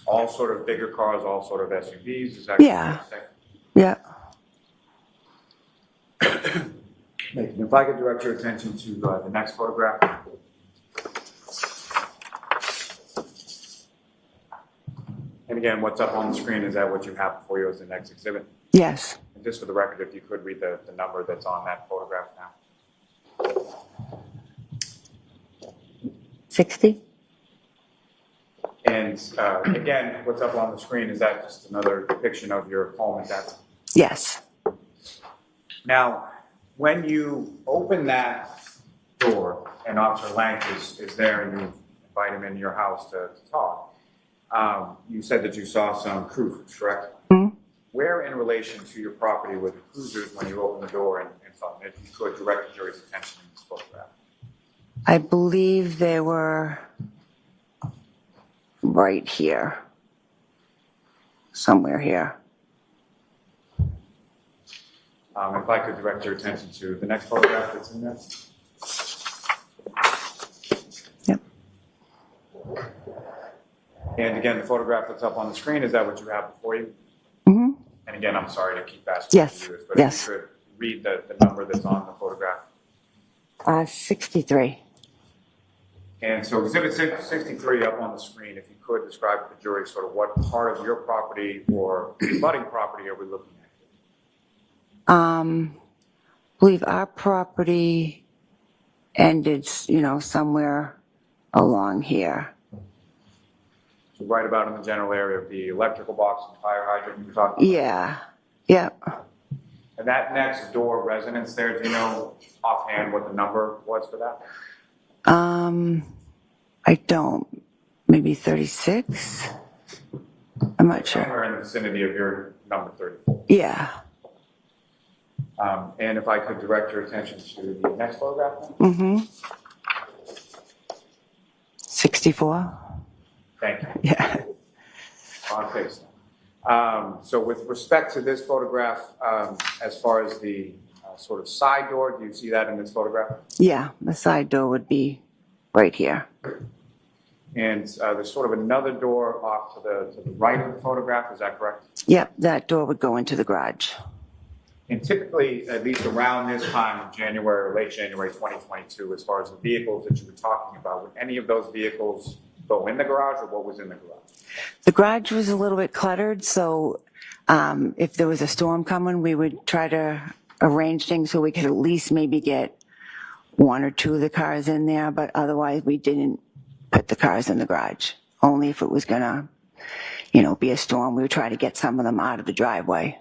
B: All sort of bigger cars, all sort of SUVs? Is that
C: Yeah. Yeah.
B: If I could direct your attention to the next photograph. And again, what's up on the screen, is that what you have before you as the next exhibit?
C: Yes.
B: And just for the record, if you could read the number that's on that photograph now.
C: 60?
B: And again, what's up on the screen, is that just another depiction of your home at that time?
C: Yes.
B: Now, when you open that door and Officer Lank is there and you invite him into your house to talk, you said that you saw some cruisers, correct?
C: Mm-hmm.
B: Where in relation to your property were the cruisers when you opened the door and saw them? If you could direct the jury's attention in this photograph.
C: I believe they were right here. Somewhere here.
B: If I could direct your attention to the next photograph that's in there.
C: Yep.
B: And again, the photograph that's up on the screen, is that what you have before you?
C: Mm-hmm.
B: And again, I'm sorry to keep asking
C: Yes.
B: you this, but
C: Yes.
B: if you could read the number that's on the photograph.
C: 63.
B: And so exhibit 63 up on the screen, if you could describe to the jury sort of what part of your property or abutting property are we looking at?
C: I believe our property ended, somewhere along here.
B: So right about in the general area of the electrical box and fire hydrant you were talking about?
C: Yeah. Yeah.
B: And that next door residence there, do you know offhand what the number was for that?
C: I don't. Maybe 36? I'm not sure.
B: Somewhere in the vicinity of your number 34.
C: Yeah.
B: And if I could direct your attention to the next photograph.
C: Mm-hmm. 64?
B: Thank you.
C: Yeah.
B: On face. So with respect to this photograph, as far as the sort of side door, do you see that in this photograph?
C: Yeah, the side door would be right here.
B: And there's sort of another door off to the right of the photograph, is that correct?
C: Yep, that door would go into the garage.
B: And typically, at least around this time of January or late January 2022, as far as the vehicles that you were talking about, would any of those vehicles go in the garage, or what was in the garage?
C: The garage was a little bit cluttered, so if there was a storm coming, we would try to arrange things so we could at least maybe get one or two of the cars in there, but otherwise we didn't put the cars in the garage. Only if it was gonna, be a storm, we would try to get some of them out of the driveway.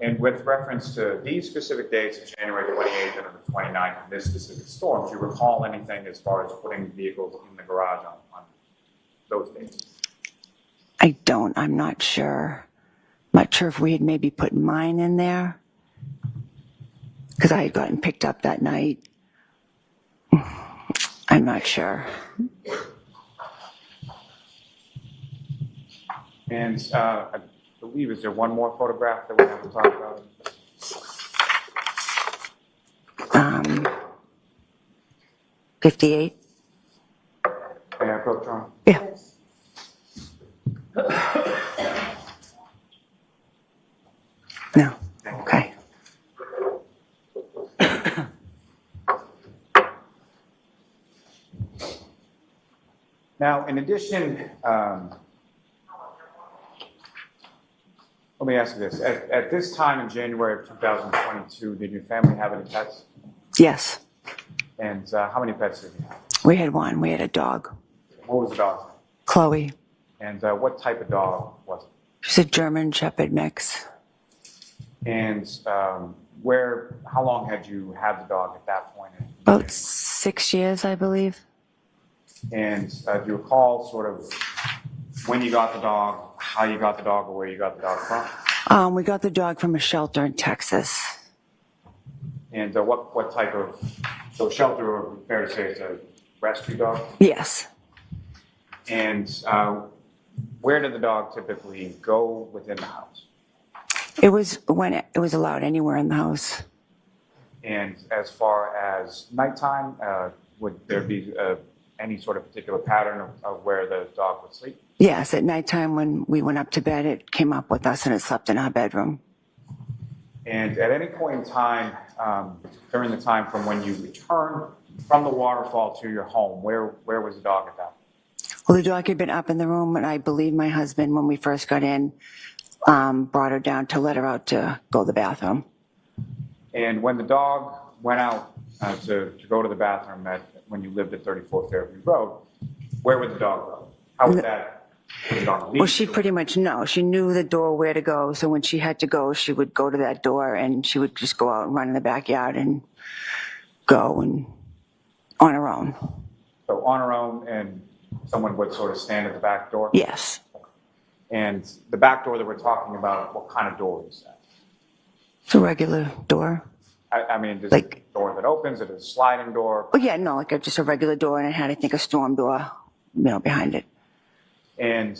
B: And with reference to these specific dates of January 28th and the 29th, and this specific storm, do you recall anything as far as putting vehicles in the garage on those dates?
C: I don't, I'm not sure. Not sure if we had maybe put mine in there, because I had gotten picked up that night. I'm not sure.
B: And I believe, is there one more photograph that we have to talk about?
C: 58?
B: May I approach, Ron?
C: Yeah. No. Okay.
B: Now, in addition, let me ask you this. At this time in January of 2022, did your family have any pets?
C: Yes.
B: And how many pets did you have?
C: We had one. We had a dog.
B: What was the dog's name?
C: Chloe.
B: And what type of dog was it?
C: She's a German Shepherd mix.
B: And how long had you had the dog at that point?
C: About 6 years, I believe.
B: And do you recall sort of when you got the dog, how you got the dog, or where you got the dog from?
C: We got the dog from a shelter in Texas.
B: And what type of, so shelter, fair to say it's a rescue dog?
C: Yes.
B: And where did the dog typically go within the house?
C: It was when it was allowed anywhere in the house.
B: And as far as nighttime, would there be any sort of particular pattern of where the dog would sleep?
C: Yes, at nighttime when we went up to bed, it came up with us and it slept in our bedroom.
B: And at any point in time, during the time from when you returned from the waterfall to your home, where was the dog at that point?
C: Well, the dog had been up in the room, and I believe my husband, when we first got in, brought her down to let her out to go to the bathroom.
B: And when the dog went out to go to the bathroom when you lived at 34 Fairview Road, where would the dog go? How would that dog leave?
C: Well, she pretty much she knew the door where to go. So when she had to go, she would go to that door, and she would just go out and run in the backyard and go and on her own.
B: So on her own, and someone would sort of stand at the back door?
C: Yes.
B: And the back door that we're talking about, what kind of door is that?
C: It's a regular door.
B: I mean, is
C: Like-
B: it a door that opens? Is it a sliding door?
C: Oh, yeah, no, just a regular door, and it had, I think, a storm door, behind it.
B: And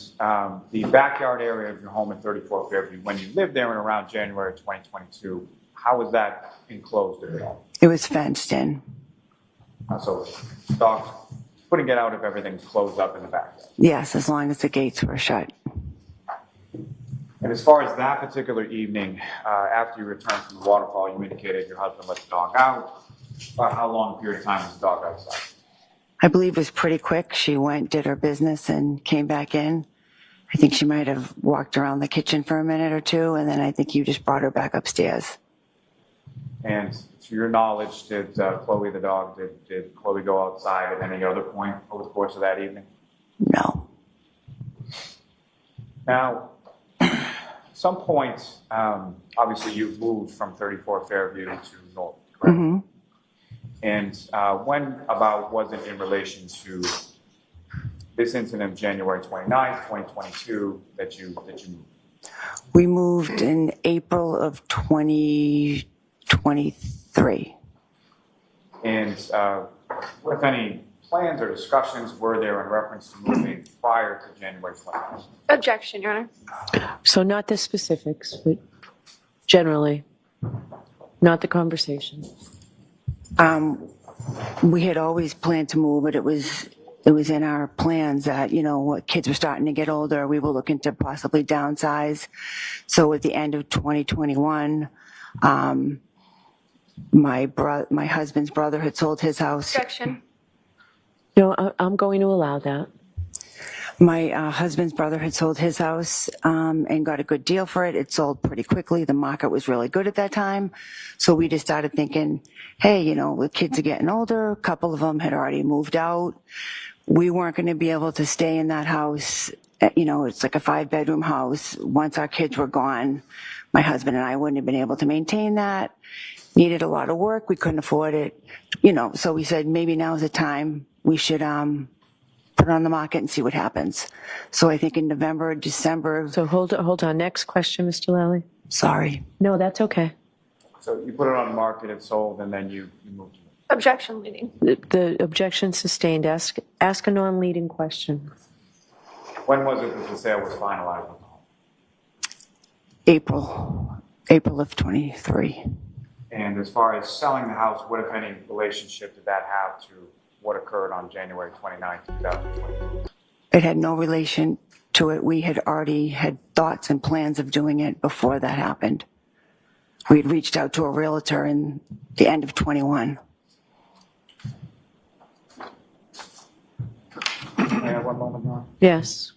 B: the backyard area of your home at 34 Fairview, when you lived there in around January 2022, how was that enclosed at all?
C: It was fenced in.
B: So dogs couldn't get out if everything's closed up in the backyard.
C: Yes, as long as the gates were shut.
B: And as far as that particular evening, after you returned from the waterfall, you indicated your husband let the dog out. About how long a period of time was the dog outside?
C: I believe it was pretty quick. She went, did her business, and came back in. I think she might have walked around the kitchen for a minute or two, and then I think you just brought her back upstairs.
B: And to your knowledge, did Chloe the dog, did Chloe go outside at any other point over the course of that evening?
C: No.
B: Now, at some point, obviously you've moved from 34 Fairview to North, correct?
C: Mm-hmm.
B: And when about was it in relation to this incident of January 29th, 2022 that you moved?
C: We moved in April of 2023.
B: And what, if any, plans or discussions were there in reference to moving prior to January 29th?
D: Objection, Your Honor.
A: So not the specifics, but generally, not the conversation.
C: We had always planned to move, but it was in our plans that, what kids were starting to get older, we were looking to possibly downsize. So at the end of 2021, My husband's brother had sold his house.
D: Objection.
A: No, I'm going to allow that.
C: My husband's brother had sold his house and got a good deal for it. It sold pretty quickly. The market was really good at that time. So we just started thinking, hey, you know, the kids are getting older. A couple of them had already moved out. We weren't going to be able to stay in that house. You know, it's like a 5-bedroom house. Once our kids were gone, my husband and I wouldn't have been able to maintain that. Needed a lot of work. We couldn't afford it. You know, so we said maybe now's the time we should put it on the market and see what happens. So I think in November, December.
A: So hold on. Next question, Mr. Lally.
C: Sorry.
A: No, that's okay.
B: So you put it on the market, it sold, and then you moved to it.
D: Objection leading.
A: The objection sustained. Ask a non-leading question.
B: When was it that the sale was finalized?
C: April of 23.
B: And as far as selling the house, what, if any, relationship did that have to what occurred on January 29, 2022?
C: It had no relation to it. We had already had thoughts and plans of doing it before that happened. We had reached out to a realtor in the end of 21.
B: May I have 1 moment, Ron?
A: Yes.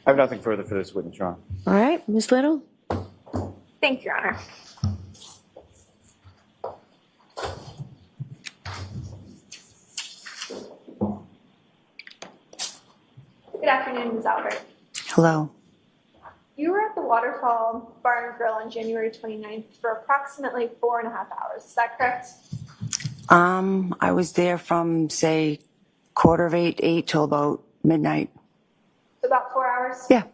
B: I have nothing further for this witness, Ron.
A: All right, Ms. Little.
D: Thank you, Your Honor. Good afternoon, Ms. Albert.
C: Hello.
D: You were at the Waterfall Bar and Grill on January 29th for approximately 4.5 hours. Is that correct?
C: I was there from, say, 7:45 till about midnight.
D: About 4 hours?
C: Yeah.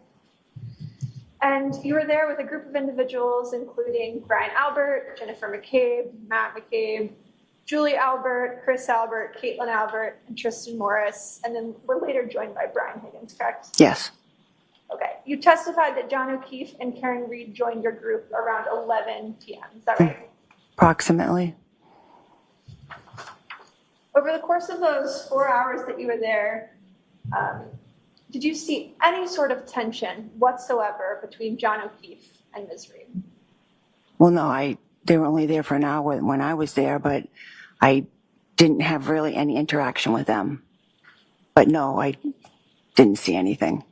D: And you were there with a group of individuals, including Brian Albert, Jennifer McCabe, Matt McCabe, Julie Albert, Chris Albert, Caitlin Albert, and Tristan Morris, and then were later joined by Brian Higgins, correct?
C: Yes.
D: Okay. You testified that John O'Keefe and Karen Reed joined your group around 11 p.m. Is that right?
C: Approximately.
D: Over the course of those 4 hours that you were there, did you see any sort of tension whatsoever between John O'Keefe and Ms. Reed?
C: Well, no, they were only there for an hour when I was there, but I didn't have really any interaction with them. But no, I didn't see anything.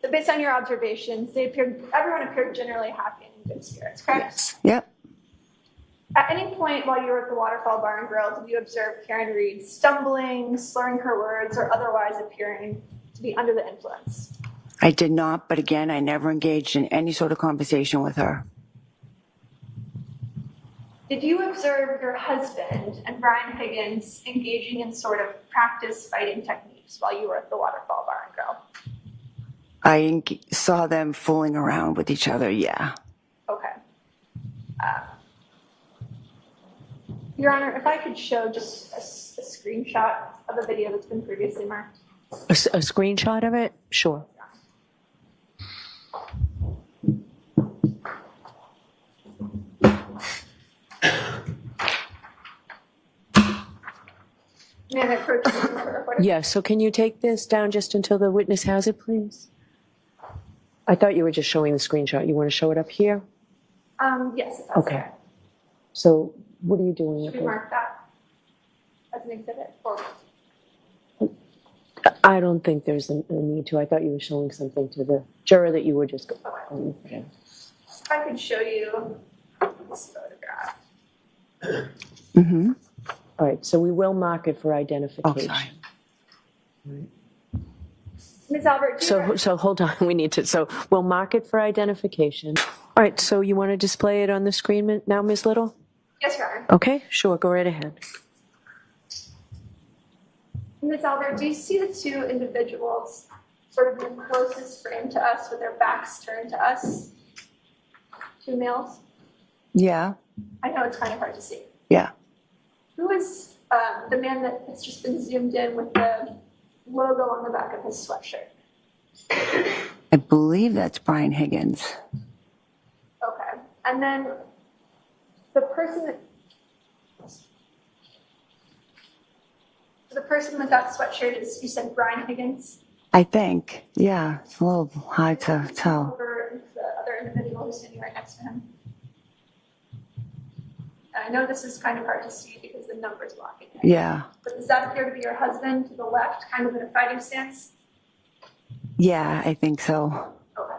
D: So based on your observations, everyone appeared generally happy and in good spirits, correct?
C: Yes. Yep.
D: At any point while you were at the Waterfall Bar and Grill, did you observe Karen Reed stumbling, slurring her words, or otherwise appearing to be under the influence?
C: I did not, but again, I never engaged in any sort of conversation with her.
D: Did you observe your husband and Brian Higgins engaging in sort of practice fighting techniques while you were at the Waterfall Bar and Grill?
C: I saw them fooling around with each other, yeah.
D: Okay. Your Honor, if I could show just a screenshot of a video that's been previously marked.
A: A screenshot of it? Sure.
D: May I approach the recorder?
A: Yes, so can you take this down just until the witness has it, please? I thought you were just showing the screenshot. You want to show it up here?
D: Yes, if that's
A: Okay. So what are you doing
D: Should
A: with
D: we
A: it?
D: mark that as an exhibit? Or
A: I don't think there's a need to. I thought you were showing something to the juror that you were just going. Okay.
D: if I could show you this photograph.
C: Mm-hmm.
A: All right, so we will mark it for
C: Oh,
A: identification.
C: sorry.
D: Ms. Albert, do you
A: So hold on, we need to, so we'll mark it for identification. All right, so you want to display it on the screen now, Ms. Little?
D: Yes, Your Honor.
A: Okay, sure, go right ahead.
D: Ms. Albert, do you see the two individuals sort of in closest frame to us with their backs turned to us? Two males?
C: Yeah,
D: I know it's kind of hard to see.
C: yeah.
D: Who is the man that has just been zoomed in with the logo on the back of his sweatshirt?
C: I believe that's Brian Higgins.
D: Okay. And then the person with that sweatshirt is, you said Brian Higgins?
C: I think. Yeah, it's a little hard to tell.
D: Over the other individual who's sitting right next to him. And I know this is kind of hard to see because the number's blocking it.
C: Yeah.
D: But does that appear to be your husband to the left, kind of in a fighting stance?
C: Yeah, I think so.
D: Okay.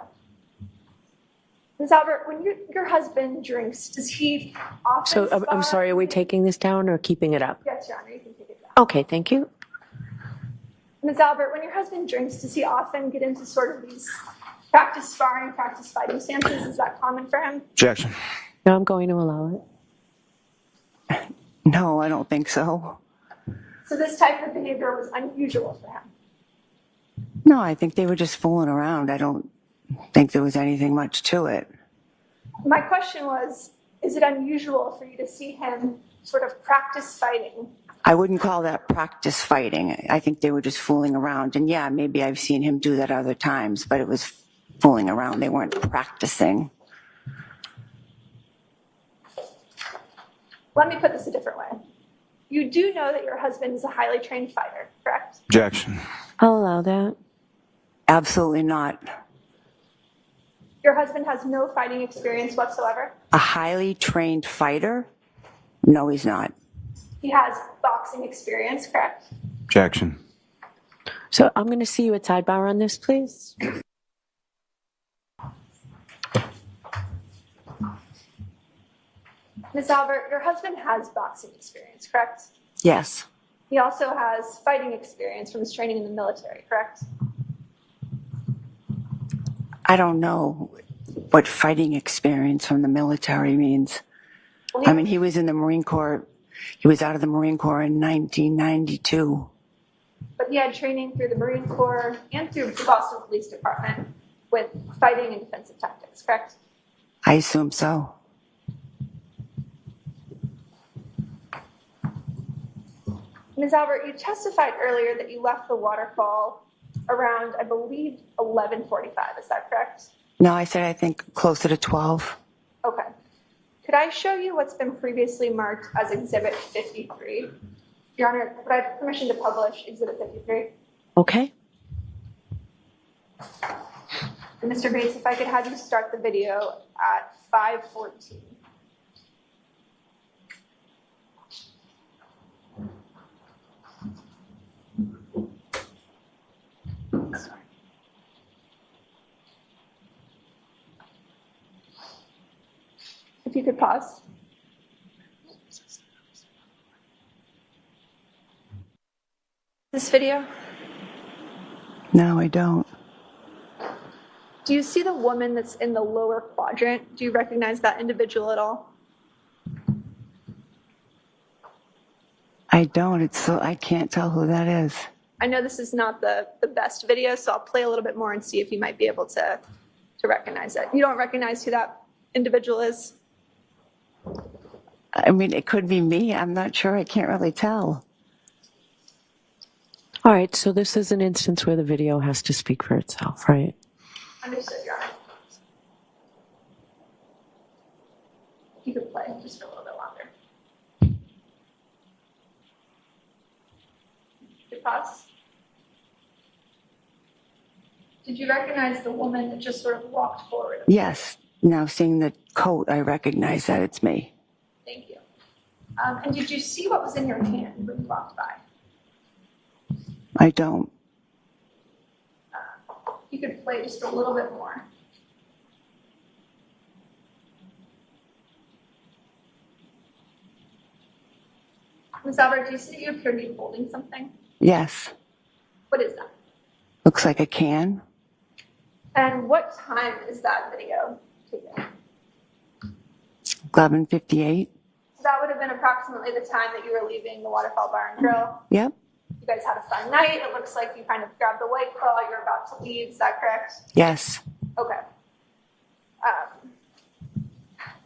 D: Ms. Albert, when your husband drinks, does he often
A: So I'm
D: spar?
A: sorry, are we taking this down or keeping it up?
D: Yes, Your Honor, you can take it down.
A: Okay, thank you.
D: Ms. Albert, when your husband drinks, does he often get into sort of these practice sparring, practice fighting stances? Is that common for him?
B: Objection.
A: No, I'm going to allow it.
C: No, I don't think so.
D: So this type of behavior was unusual for him.
C: No, I think they were just fooling around. I don't think there was anything much to it.
D: My question was, is it unusual for you to see him sort of practice fighting?
C: I wouldn't call that practice fighting. I think they were just fooling around. And yeah, maybe I've seen him do that other times, but it was fooling around. They weren't practicing.
D: Let me put this a different way. You do know that your husband is a highly trained fighter, correct?
B: Objection.
A: I'll allow that.
C: Absolutely not.
D: Your husband has no fighting experience whatsoever?
C: A highly trained fighter? No, he's not.
D: He has boxing experience, correct?
B: Objection.
A: So I'm going to see you at sidebar on this, please.
D: Ms. Albert, your husband has boxing experience, correct?
C: Yes.
D: He also has fighting experience from his training in the military, correct?
C: I don't know what fighting experience from the military means. I mean, he was in the Marine Corps. He was out of the Marine Corps in 1992.
D: But he had training through the Marine Corps and through the Boston Police Department with fighting and defensive tactics, correct?
C: I assume so.
D: Ms. Albert, you testified earlier that you left the Waterfall around, I believe, 11:45. Is that correct?
C: No, I said I think closer to 12.
D: Okay. Could I show you what's been previously marked as Exhibit 53? Your Honor, could I have permission to publish Exhibit 53?
A: Okay.
D: And Mr. Bates, if I could have you start the video at 5:14. If you could pause. This video?
C: No, I don't.
D: Do you see the woman that's in the lower quadrant? Do you recognize that individual at all?
C: I don't. It's so I can't tell who that is.
D: I know this is not the best video, so I'll play a little bit more and see if you might be able to recognize it. You don't recognize who that individual is?
C: I mean, it could be me. I'm not sure. I can't really tell.
A: All right, so this is an instance where the video has to speak for itself, right?
D: Understood, Your Honor. You could play just for a little bit longer. Good pause. Did you recognize the woman that just sort of walked forward?
C: Yes. Now seeing the coat, I recognize that it's me.
D: Thank you. And did you see what was in your hand when you walked by?
C: I don't.
D: You could play just a little bit more. Ms. Albert, do you see that you appear to be holding something?
C: Yes.
D: What is that?
C: Looks like a can.
D: And what time is that video taken?
C: 11:58.
D: So that would have been approximately the time that you were leaving the Waterfall Bar and Grill.
C: Yep.
D: You guys had a fun night. It looks like you kind of grabbed the White Claw. You're about to leave. Is that correct?
C: Yes.
D: Okay.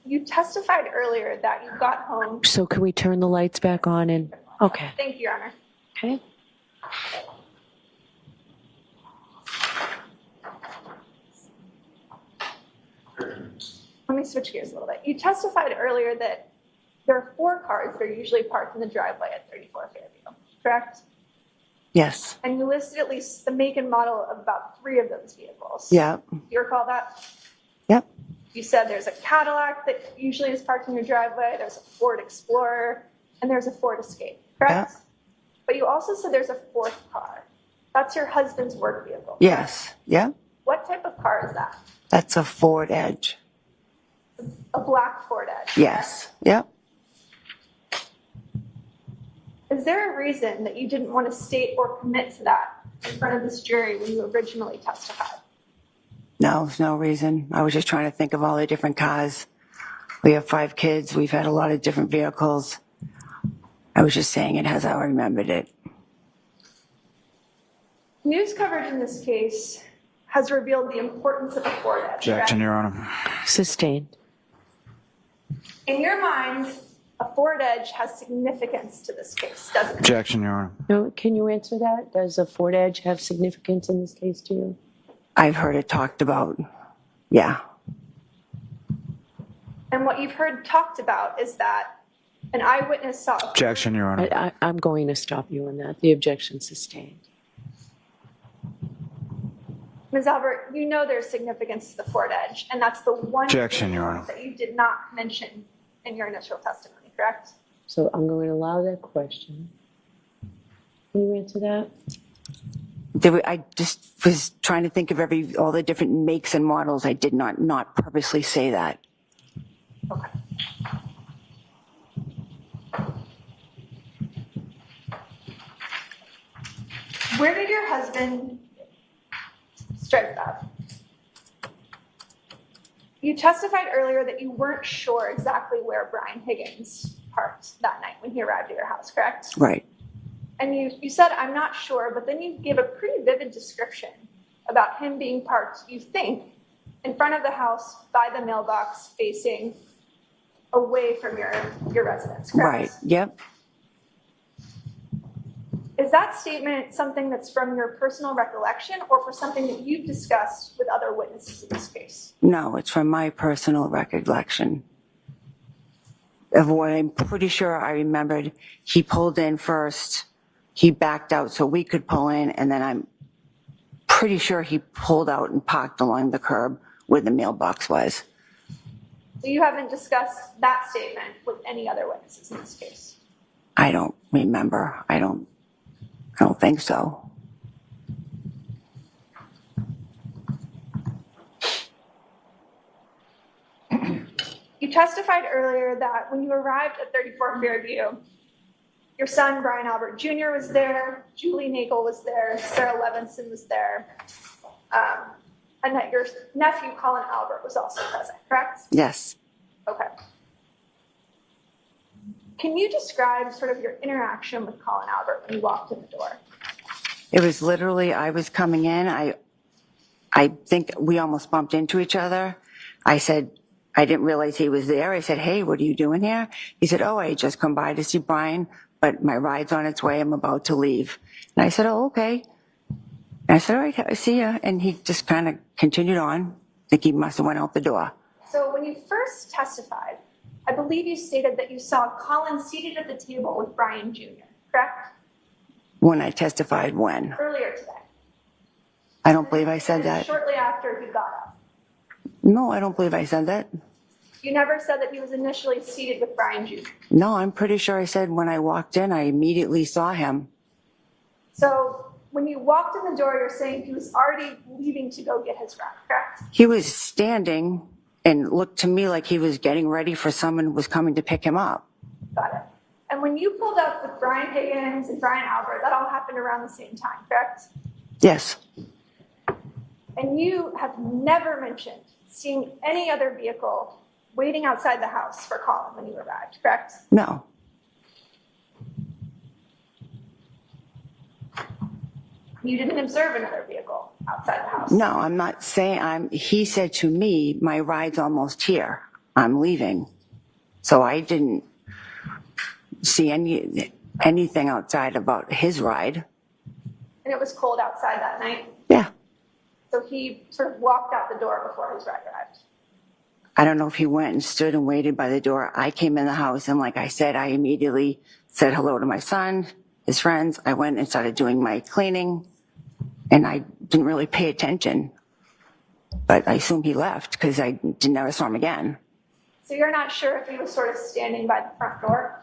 D: You testified earlier that you got home.
A: So can we turn the lights back on and, okay,
D: Thank you, Your Honor.
A: okay.
D: Let me switch gears a little bit. You testified earlier that there are 4 cars that are usually parked in the driveway at 34 Fairview, correct?
C: Yes.
D: And you listed at least the make and model of about 3 of those vehicles.
C: Yep.
D: Do you recall that?
C: Yep.
D: You said there's a Cadillac that usually is parked in your driveway, there's a Ford Explorer, and there's a Ford Escape, correct?
C: Yep.
D: But you also said there's a 4th car. That's your husband's work vehicle. correct?
C: Yes. Yep.
D: What type of car is that?
C: That's a Ford Edge.
D: A black Ford Edge.
C: Yes. Yep.
D: Is there a reason that you didn't want to state or commit to that in front of this jury when you originally testified?
C: No, there's no reason. I was just trying to think of all the different cars. We have 5 kids. We've had a lot of different vehicles. I was just saying it as I remembered it.
D: News coverage in this case has revealed the importance of a Ford Edge.
B: Objection,
D: correct?
B: Your Honor.
A: Sustained.
D: In your mind, a Ford Edge has significance to this case, doesn't it?
B: Objection, Your Honor.
A: No, can you answer that? Does a Ford Edge have significance in this case to you?
C: I've heard it talked about. Yeah.
D: And what you've heard talked about is that an eyewitness saw.
B: Objection, Your Honor.
A: I'm going to stop you on that. The objection sustained.
D: Ms. Albert, you know there's significance to the Ford Edge, and that's the one
B: Objection, Your Honor.
D: that you did not mention in your initial testimony, correct?
A: So I'm going to allow that question. Can you answer that?
C: I just was trying to think of all the different makes and models. I did not purposely say that.
D: Okay. Where did your husband strike that? You testified earlier that you weren't sure exactly where Brian Higgins parked that night when he arrived at your house, correct?
C: Right.
D: And you said, I'm not sure, but then you gave a pretty vivid description about him being parked, you think, in front of the house by the mailbox facing away from your residence, correct?
C: Right. Yep.
D: Is that statement something that's from your personal recollection or for something that you've discussed with other witnesses in this case?
C: No, it's from my personal recollection of what I'm pretty sure I remembered. He pulled in first. He backed out so we could pull in, and then I'm pretty sure he pulled out and parked along the curb where the mailbox was.
D: So you haven't discussed that statement with any other witnesses in this case?
C: I don't remember. I don't think so.
D: You testified earlier that when you arrived at 34 Fairview, your son, Brian Albert Jr. was there, Julie Nicole was there, Sarah Levinson was there, and that your nephew, Colin Albert, was also present, correct?
C: Yes.
D: Okay. Can you describe sort of your interaction with Colin Albert when you walked in the door?
C: It was literally, I was coming in. I think we almost bumped into each other. I said, I didn't realize he was there. I said, hey, what are you doing here? He said, oh, I just come by to see Brian, but my ride's on its way. I'm about to leave. And I said, oh, okay. And I said, all right, I see ya. And he just kind of continued on. I think he must have went out the door.
D: So when you first testified, I believe you stated that you saw Colin seated at the table with Brian Jr., correct?
C: When I testified, when?
D: Earlier today.
C: I don't believe I said that.
D: Shortly after he got up.
C: No, I don't believe I said that.
D: You never said that he was initially seated with Brian Jr.
C: No, I'm pretty sure I said when I walked in, I immediately saw him.
D: So when you walked in the door, you're saying he was already leaving to go get his ride, correct?
C: He was standing and looked to me like he was getting ready for someone who was coming to pick him up.
D: Got it. And when you pulled up with Brian Higgins and Brian Albert, that all happened around the same time, correct?
C: Yes.
D: And you have never mentioned seeing any other vehicle waiting outside the house for Colin when you arrived, correct?
C: No.
D: You didn't observe another vehicle outside the house?
C: No, I'm not saying he said to me, my ride's almost here. I'm leaving. So I didn't see anything outside about his ride.
D: And it was cold outside that night?
C: Yeah.
D: So he sort of walked out the door before his ride arrived?
C: I don't know if he went and stood and waited by the door. I came in the house, and like I said, I immediately said hello to my son, his friends. I went and started doing my cleaning, and I didn't really pay attention. But I assume he left because I never saw him again.
D: So you're not sure if he was sort of standing by the front door?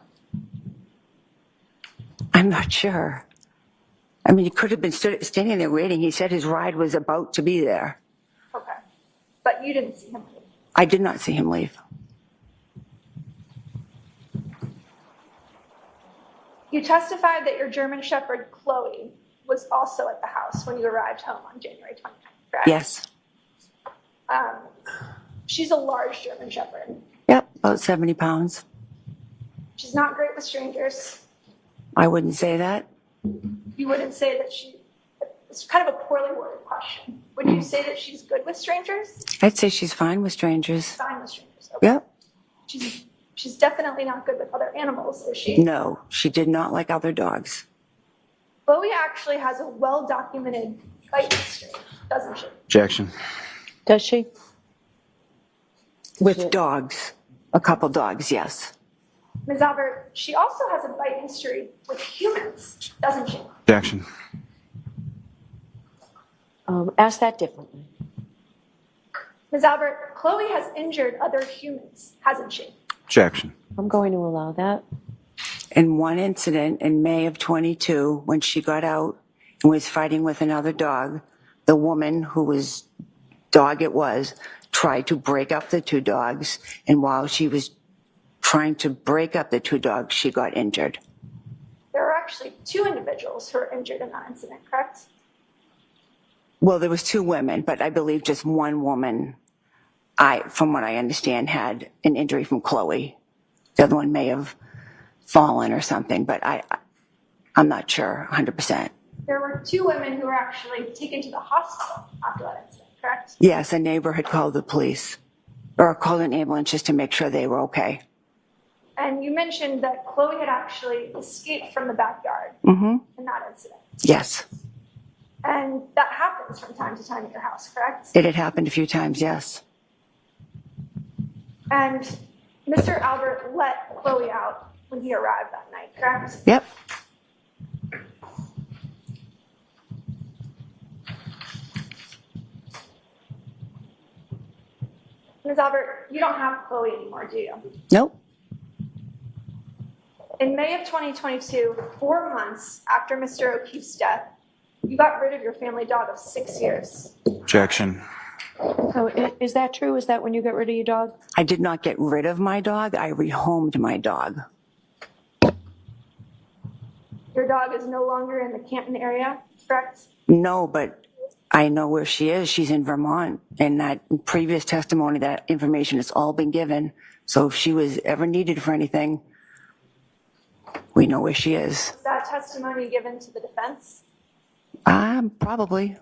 C: I'm not sure. I mean, he could have been standing there waiting. He said his ride was about to be there.
D: Okay. But you didn't see him leave?
C: I did not see him leave.
D: You testified that your German Shepherd, Chloe, was also at the house when you arrived home on January 29th, correct?
C: Yes.
D: She's a large German Shepherd.
C: Yep, about 70 pounds.
D: She's not great with strangers.
C: I wouldn't say that.
D: You wouldn't say that it's kind of a poorly worded question. Would you say that she's good with strangers?
C: I'd say she's fine with strangers.
D: Fine with strangers. Okay.
C: Yep.
D: She's definitely not good with other animals, is she?
C: No, she did not like other dogs.
D: Chloe actually has a well-documented bite history, doesn't she?
B: Objection.
A: Does she?
C: With dogs. A couple dogs, yes.
D: Ms. Albert, she also has a bite history with humans, doesn't she?
B: Objection.
A: Ask that differently.
D: Ms. Albert, Chloe has injured other humans, hasn't she?
B: Objection.
A: I'm going to allow that.
C: In one incident in May of 22, when she got out and was fighting with another dog, the woman whose dog it was tried to break up the two dogs, and while she was trying to break up the two dogs, she got injured.
D: There were actually 2 individuals who were injured in that incident, correct?
C: Well, there was 2 women, but I believe just one woman, from what I understand, had an injury from Chloe. The other one may have fallen or something, but I'm not sure 100%.
D: There were 2 women who were actually taken to the hospital after that incident, correct?
C: Yes, a neighbor had called the police or called an ambulance just to make sure they were okay.
D: And you mentioned that Chloe had actually escaped from the backyard
C: Mm-hmm.
D: in that incident.
C: Yes,
D: And that happens from time to time at your house, correct?
C: it had happened a few times, yes.
D: And Mr. Albert let Chloe out when he arrived that night, correct?
C: Yep.
D: Ms. Albert, you don't have Chloe anymore, do you?
C: Nope.
D: In May of 2022, 4 months after Mr. O'Keefe's death, you got rid of your family dog of 6 years.
B: Objection.
A: Oh, is that true? Is that when you got rid of your dog?
C: I did not get rid of my dog. I rehomed my dog.
D: Your dog is no longer in the Canton area, correct?
C: No, but I know where she is. She's in Vermont. And that previous testimony, that information has all been given. So if she was ever needed for anything, we know where she is.
D: Was that testimony given to the defense?
C: Probably.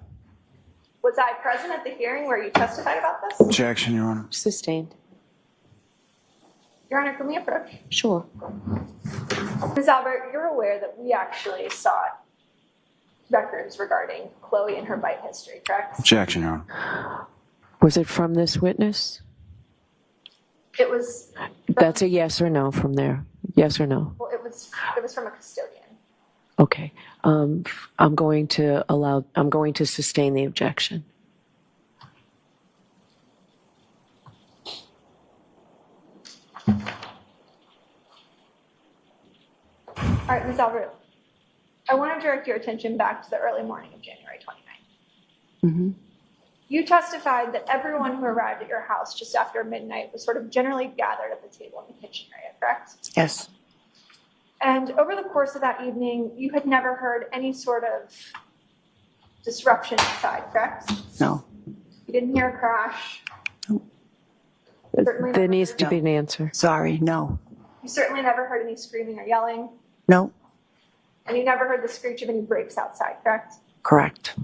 D: Was I present at the hearing where you testified about this?
B: Objection, Your Honor.
A: Sustained.
D: Your Honor, can we approach?
A: Sure.
D: Ms. Albert, you're aware that we actually sought records regarding Chloe and her bite history, correct?
B: Objection, Your Honor.
A: Was it from this witness?
D: It was.
A: That's a yes or no from there. Yes or no?
D: Well, it was from a custodian.
A: Okay. I'm going to sustain the objection.
D: All right, Ms. Albert, I want to direct your attention back to the early morning of January 29th.
C: Mm-hmm.
D: You testified that everyone who arrived at your house just after midnight was sort of generally gathered at the table in the kitchen area, correct?
C: Yes.
D: And over the course of that evening, you had never heard any sort of disruption inside, correct?
C: No.
D: You didn't hear a crash. Certainly
A: There
D: never
A: needs
D: heard-
A: to be an answer.
C: Sorry. No.
D: You certainly never heard any screaming or yelling,
C: No.
D: and you never heard the screech of any brakes outside, correct?
C: Correct.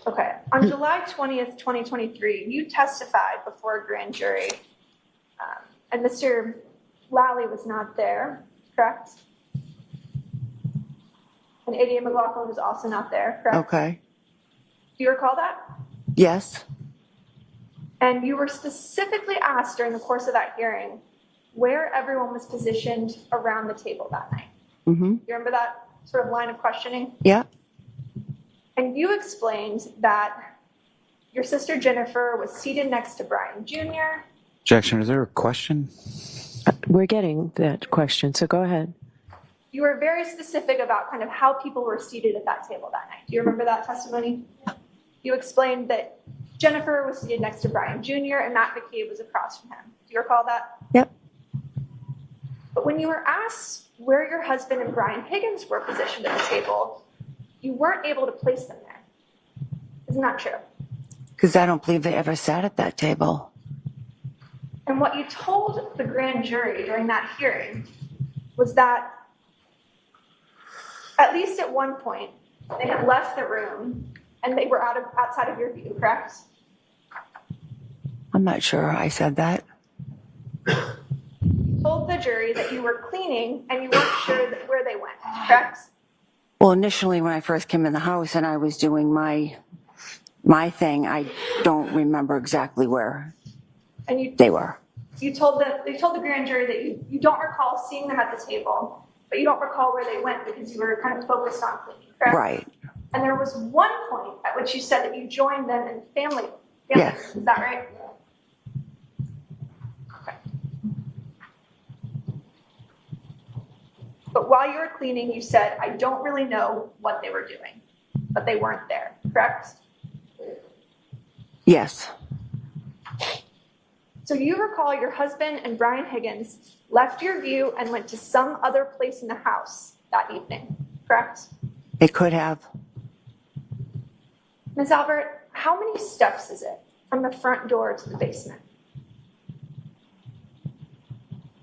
D: Okay. On July 20th, 2023, you testified before a grand jury, and Mr. Lally was not there, correct? And Ada McLaughlin was also not there, correct?
C: Okay.
D: Do you recall that?
C: Yes.
D: And you were specifically asked during the course of that hearing where everyone was positioned around the table that night.
C: Mm-hmm.
D: You remember that sort of line of questioning?
C: Yeah.
D: And you explained that your sister Jennifer was seated next to Brian Jr.
B: Objection, is there a question?
A: We're getting that question, so go ahead.
D: You were very specific about kind of how people were seated at that table that night. Do you remember that testimony? You explained that Jennifer was seated next to Brian Jr. and Matt McCabe was across from him. Do you recall that?
C: Yep.
D: But when you were asked where your husband and Brian Higgins were positioned at the table, you weren't able to place them there. Isn't that true?
C: Because I don't believe they ever sat at that table.
D: And what you told the grand jury during that hearing was that at least at one point, they had left the room and they were outside of your view, correct?
C: I'm not sure I said that.
D: You told the jury that you were cleaning and you weren't sure where they went, correct?
C: Well, initially when I first came in the house and I was doing my thing, I don't remember exactly where
D: And
C: they were.
D: you told the grand jury that you don't recall seeing them at the table, but you don't recall where they went because you were kind of focused on cleaning, correct?
C: Right.
D: And there was one point at which you said that you joined them in family.
C: Yes.
D: Is that right? Okay. But while you were cleaning, you said, I don't really know what they were doing, but they weren't there, correct?
C: Yes.
D: So you recall your husband and Brian Higgins left your view and went to some other place in the house that evening, correct?
C: They could have.
D: Ms. Albert, how many steps is it from the front door to the basement?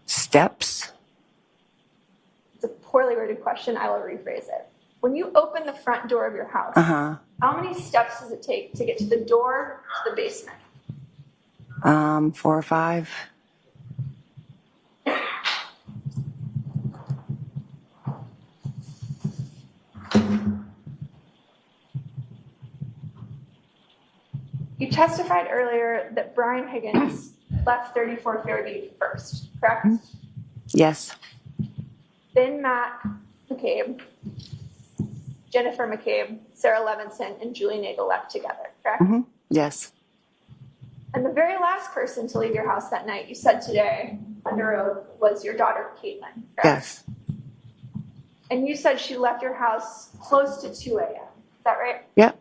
C: Steps?
D: It's a poorly worded question. I will rephrase it. When you open the front door of your house,
C: Uh-huh.
D: how many steps does it take to get to the door to the basement?
C: 4 or 5.
D: You testified earlier that Brian Higgins left 34 Fairview first, correct?
C: Yes.
D: Then Matt McCabe, Jennifer McCabe, Sarah Levinson, and Julie Nagel left together, correct?
C: Mm-hmm. Yes.
D: And the very last person to leave your house that night, you said today under oath, was your daughter Caitlin, correct?
C: Yes.
D: And you said she left your house close to 2 a.m. Is that right?
C: Yep.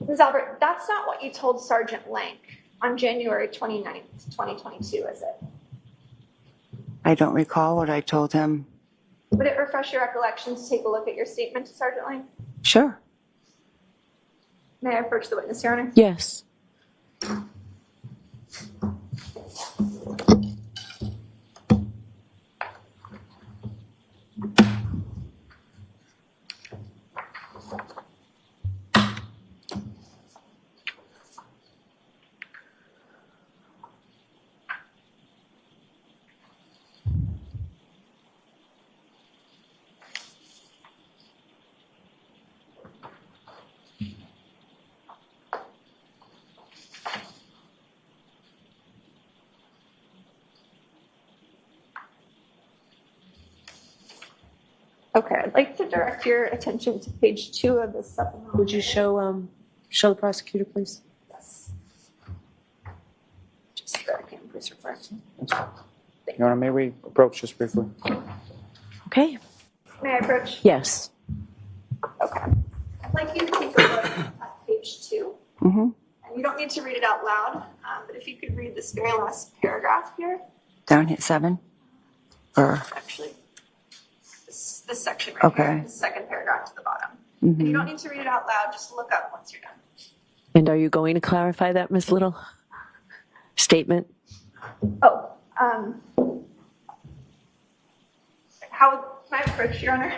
D: Ms. Albert, that's not what you told Sergeant Lank on January 29th, 2022, is it?
C: I don't recall what I told him.
D: Would it refresh your recollection to take a look at your statement to Sergeant Lank?
C: Sure.
D: May I approach the witness, Your Honor?
A: Yes.
D: Okay, I'd like to direct your attention to page 2 of the supplemental.
A: Would you show the prosecutor, please?
D: Yes. Just so that I can please refer.
B: Your Honor, may we approach just briefly?
A: Okay.
D: May I approach?
A: Yes.
D: Okay. I'd like you to take a look at page 2.
C: Mm-hmm.
D: And you don't need to read it out loud, but if you could read this very last paragraph here,
C: Down at 7? Or,
D: actually, this section right
C: Okay.
D: here, the second paragraph to the bottom. And you
C: mm-hmm.
D: don't need to read it out loud, just look up once you're done.
A: And are you going to clarify that, Ms. Little? Statement?
D: Oh, how, can I approach, Your Honor?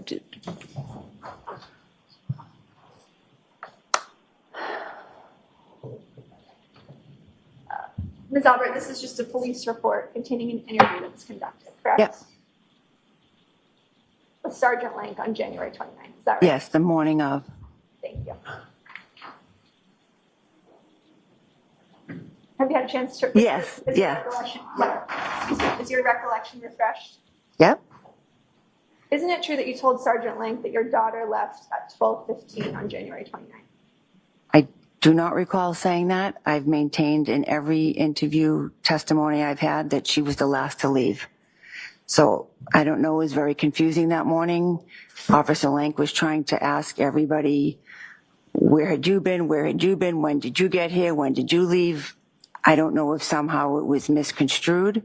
A: D-
D: Ms. Albert, this is just a police report containing an interview that was conducted, correct?
C: Yep.
D: With Sergeant Lank on January 29th, is that right?
C: Yes, the morning of.
D: Thank you. Have you had a chance to?
C: Yes,
D: Is your
C: yeah.
D: recollection, is your recollection refreshed?
C: Yep.
D: Isn't it true that you told Sergeant Link that your daughter left at 12:15 on January 29th?
C: I do not recall saying that. I've maintained in every interview testimony I've had that she was the last to leave. So I don't know, it was very confusing that morning. Officer Link was trying to ask everybody, where had you been? Where had you been? When did you get here? When did you leave? I don't know if somehow it was misconstrued,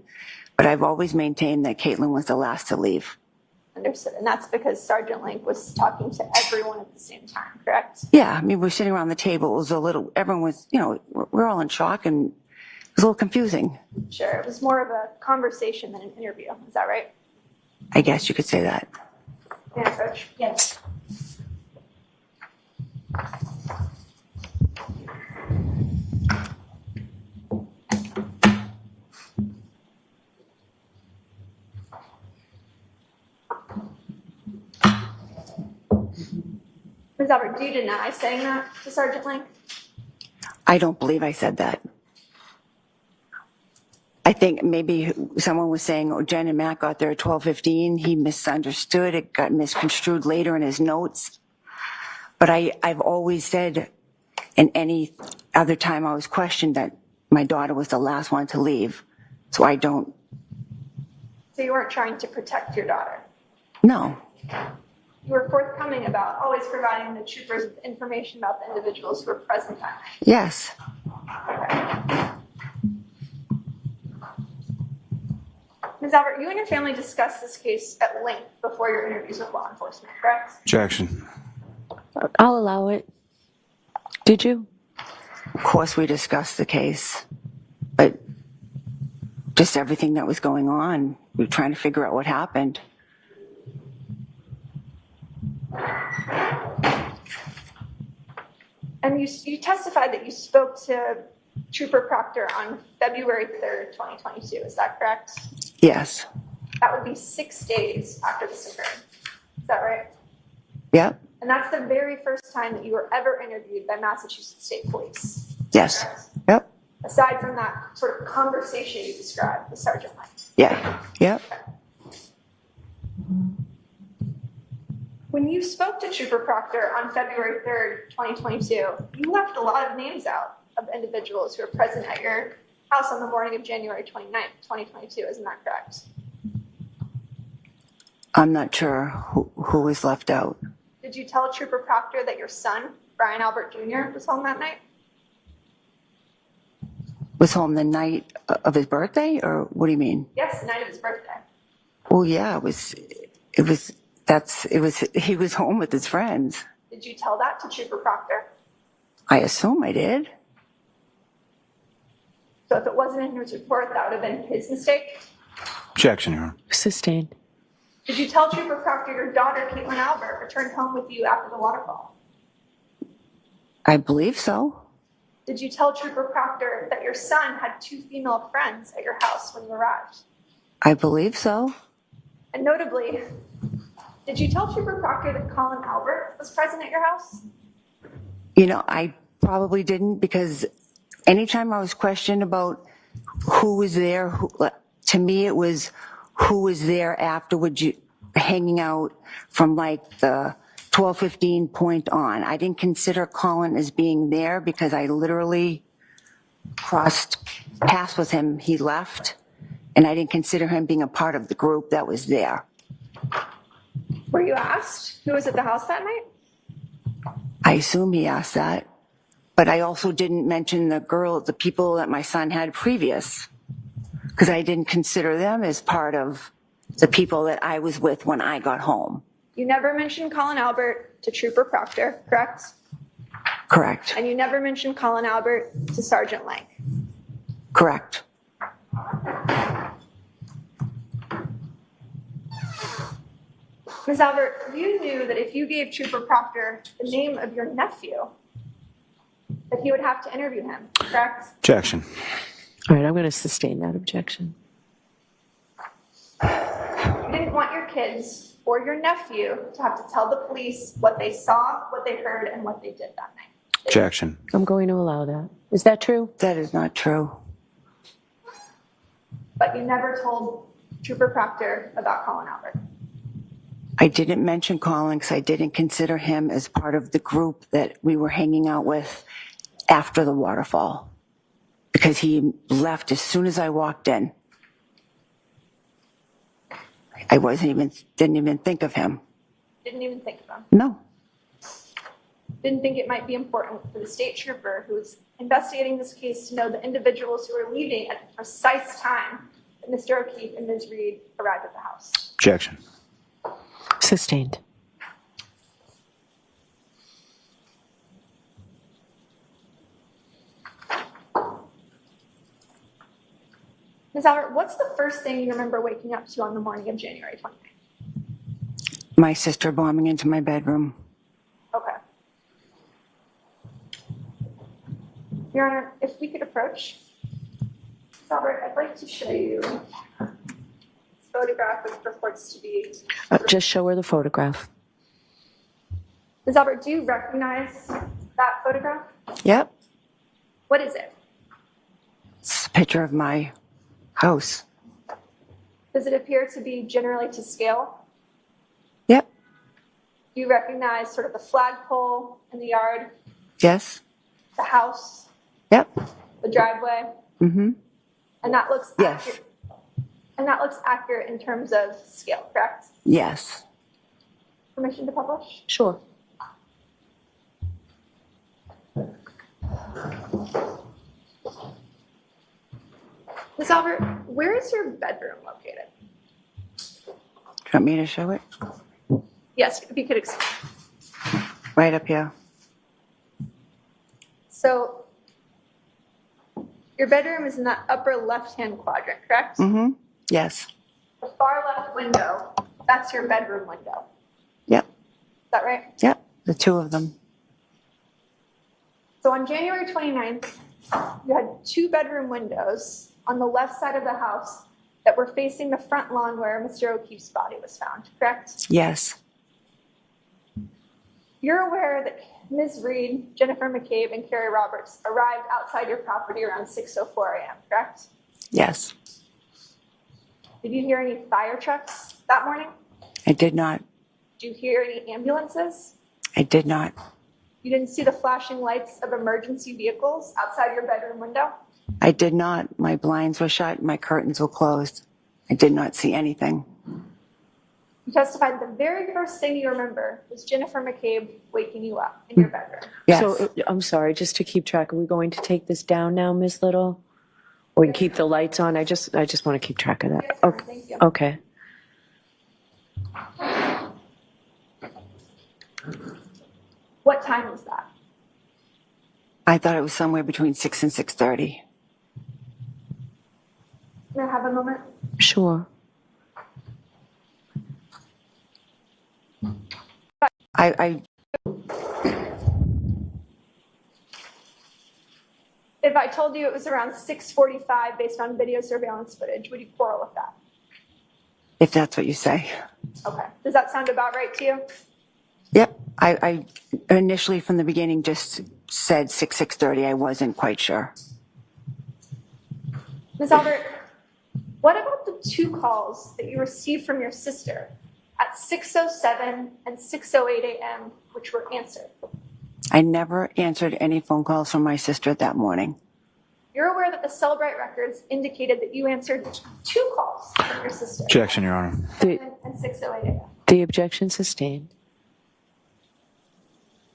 C: but I've always maintained that Caitlin was the last to leave.
D: Understood. And that's because Sergeant Link was talking to everyone at the same time, correct?
C: Yeah, I mean, we're sitting around the table. It was a little, everyone was, we're all in shock, and it was a little confusing.
D: Sure. It was more of a conversation than an interview. Is that right?
C: I guess you could say that.
D: Yeah, Coach. Yes. Ms. Albert, do you deny saying that to Sergeant Link?
C: I don't believe I said that. I think maybe someone was saying, oh, Jen and Matt got there at 12:15. He misunderstood. It got misconstrued later in his notes. But I've always said, in any other time I was questioned, that my daughter was the last one to leave. So I don't.
D: So you weren't trying to protect your daughter?
C: No.
D: You were forthcoming about always providing the troopers with information about the individuals who were present that night?
C: Yes.
D: Okay. Ms. Albert, you and your family discussed this case at length before your interviews with law enforcement, correct?
E: Objection.
A: I'll allow it. Did you?
C: Of course, we discussed the case, but just everything that was going on, we were trying to figure out what happened.
D: And you testified that you spoke to Trooper Proctor on February 3rd, 2022. Is that correct?
C: Yes.
D: That would be 6 days after this occurred. Is that right?
C: Yep.
D: And that's the very first time that you were ever interviewed by Massachusetts State Police.
C: Yes.
D: Correct?
C: Yep.
D: Aside from that sort of conversation you described with Sergeant Link.
C: Yeah. Yep.
D: When you spoke to Trooper Proctor on February 3rd, 2022, you left a lot of names out of individuals who were present at your house on the morning of January 29th, 2022. Isn't that correct?
C: I'm not sure who was left out.
D: Did you tell Trooper Proctor that your son, Brian Albert Jr., was home that night?
C: Was home the night of his birthday, or what do you mean?
D: Yes, the night of his birthday.
C: Well, yeah, he was home with his friends.
D: Did you tell that to Trooper Proctor?
C: I assume I did.
D: So if it wasn't in his report, that would have been his mistake?
E: Objection, Your Honor.
A: Sustained.
D: Did you tell Trooper Proctor your daughter, Caitlin Albert, returned home with you after the waterfall?
C: I believe so.
D: Did you tell Trooper Proctor that your son had 2 female friends at your house when you arrived?
C: I believe so.
D: And notably, did you tell Trooper Proctor that Colin Albert was present at your house?
C: I probably didn't, because anytime I was questioned about who was there, to me it was who was there afterwards, hanging out from like the 12:15 point on. I didn't consider Colin as being there because I literally crossed paths with him. He left, and I didn't consider him being a part of the group that was there.
D: Were you asked who was at the house that night?
C: I assume he asked that, but I also didn't mention the people that my son had previous, because I didn't consider them as part of the people that I was with when I got home.
D: You never mentioned Colin Albert to Trooper Proctor, correct?
C: Correct.
D: And you never mentioned Colin Albert to Sergeant Lang.
C: Correct.
D: Ms. Albert, you knew that if you gave Trooper Proctor the name of your nephew, that he would have to interview him, correct?
E: Objection.
A: All right, I'm going to sustain that objection.
D: You didn't want your kids or your nephew to have to tell the police what they saw, what they heard, and what they did that night.
E: Objection.
A: I'm going to allow that. Is that true?
C: That is not true.
D: but you never told Trooper Proctor about Colin Albert.
C: I didn't mention Colin because I didn't consider him as part of the group that we were hanging out with after the waterfall, because he left as soon as I walked in. I didn't even think of him.
D: Didn't even think of him.
C: No.
D: Didn't think it might be important for the state trooper who was investigating this case to know the individuals who were leaving at the precise time that Mr. O'Keefe and Ms. Reed arrived at the house.
E: Objection.
A: Sustained.
D: Ms. Albert, what's the first thing you remember waking up to on the morning of January 29th?
C: My sister bombing into my bedroom.
D: Okay. Your Honor, if we could approach. Ms. Albert, I'd like to show you this photograph which purports to be.
A: Just show her the photograph.
D: Ms. Albert, do you recognize that photograph?
C: Yep.
D: What is it?
C: It's a picture of my house.
D: Does it appear to be generally to scale?
C: Yep.
D: Do you recognize sort of the flagpole in the yard,
C: Yes.
D: the house,
C: Yep.
D: the driveway?
C: Mm-hmm.
D: And that looks
C: Yes.
D: accurate. And that looks accurate in terms of scale, correct?
C: Yes.
D: Permission to publish?
A: Sure.
D: Ms. Albert, where is your bedroom located?
C: Do you want me to show it?
D: Yes, if you could explain.
C: Right up here.
D: So your bedroom is in that upper left-hand quadrant, correct?
C: Mm-hmm. Yes.
D: The far left window, that's your bedroom window.
C: Yep.
D: Is that right?
C: Yep. The two of them.
D: So on January 29th, you had two bedroom windows on the left side of the house that were facing the front lawn where Mr. O'Keefe's body was found, correct?
C: Yes.
D: You're aware that Ms. Reed, Jennifer McCabe, and Carrie Roberts arrived outside your property around 6:04 a.m., correct?
C: Yes.
D: Did you hear any fire trucks that morning?
C: I did not.
D: Did you hear any ambulances?
C: I did not.
D: You didn't see the flashing lights of emergency vehicles outside your bedroom window?
C: I did not. My blinds were shut. My curtains were closed. I did not see anything.
D: You testified the very first thing you remember was Jennifer McCabe waking you up in your bedroom.
C: Yes.
A: So I'm sorry, just to keep track, are we going to take this down now, Ms. Little? Or we can keep the lights on? I just want to keep track of that.
D: Yes, ma'am.
A: Okay.
D: Thank you.
A: Okay.
D: What time was that?
C: I thought it was somewhere between 6 and 6:30.
D: May I have a moment?
A: Sure.
C: I
D: If I told you it was around 6:45 based on video surveillance footage, would you quarrel with that?
C: if that's what you say.
D: Okay. Does that sound about right to you?
C: Yep. I initially from the beginning just said 6:30. I wasn't quite sure.
D: Ms. Albert, what about the two calls that you received from your sister at 6:07 and 6:08 a.m., which were answered?
C: I never answered any phone calls from my sister that morning.
D: You're aware that the Cellbrite records indicated that you answered two calls from your sister.
E: Objection, Your Honor.
D: And 6:08 a.m.
A: The objection sustained.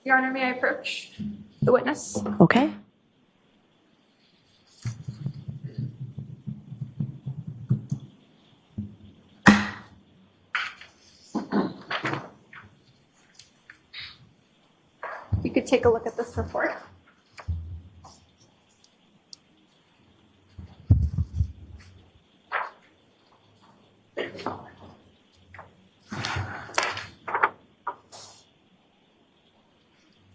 D: Your Honor, may I approach the witness?
A: Okay.
D: You could take a look at this report.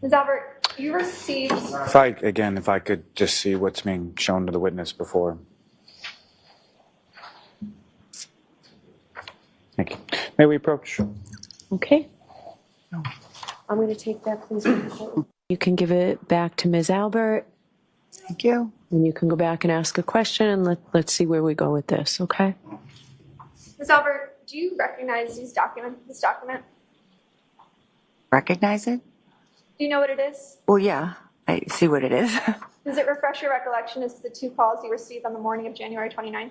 D: Ms. Albert, you received,
B: If I could just see what's being shown to the witness before. Thank you. May we approach?
A: Okay. I'm going to take that, please. You can give it back to Ms. Albert.
C: Thank you.
A: and you can go back and ask a question, and let's see where we go with this, okay?
D: Ms. Albert, do you recognize this document?
C: Recognize it?
D: Do you know what it is?
C: Well, yeah, I see what it is.
D: Does it refresh your recollection as to the 2 calls you received on the morning of January 29th?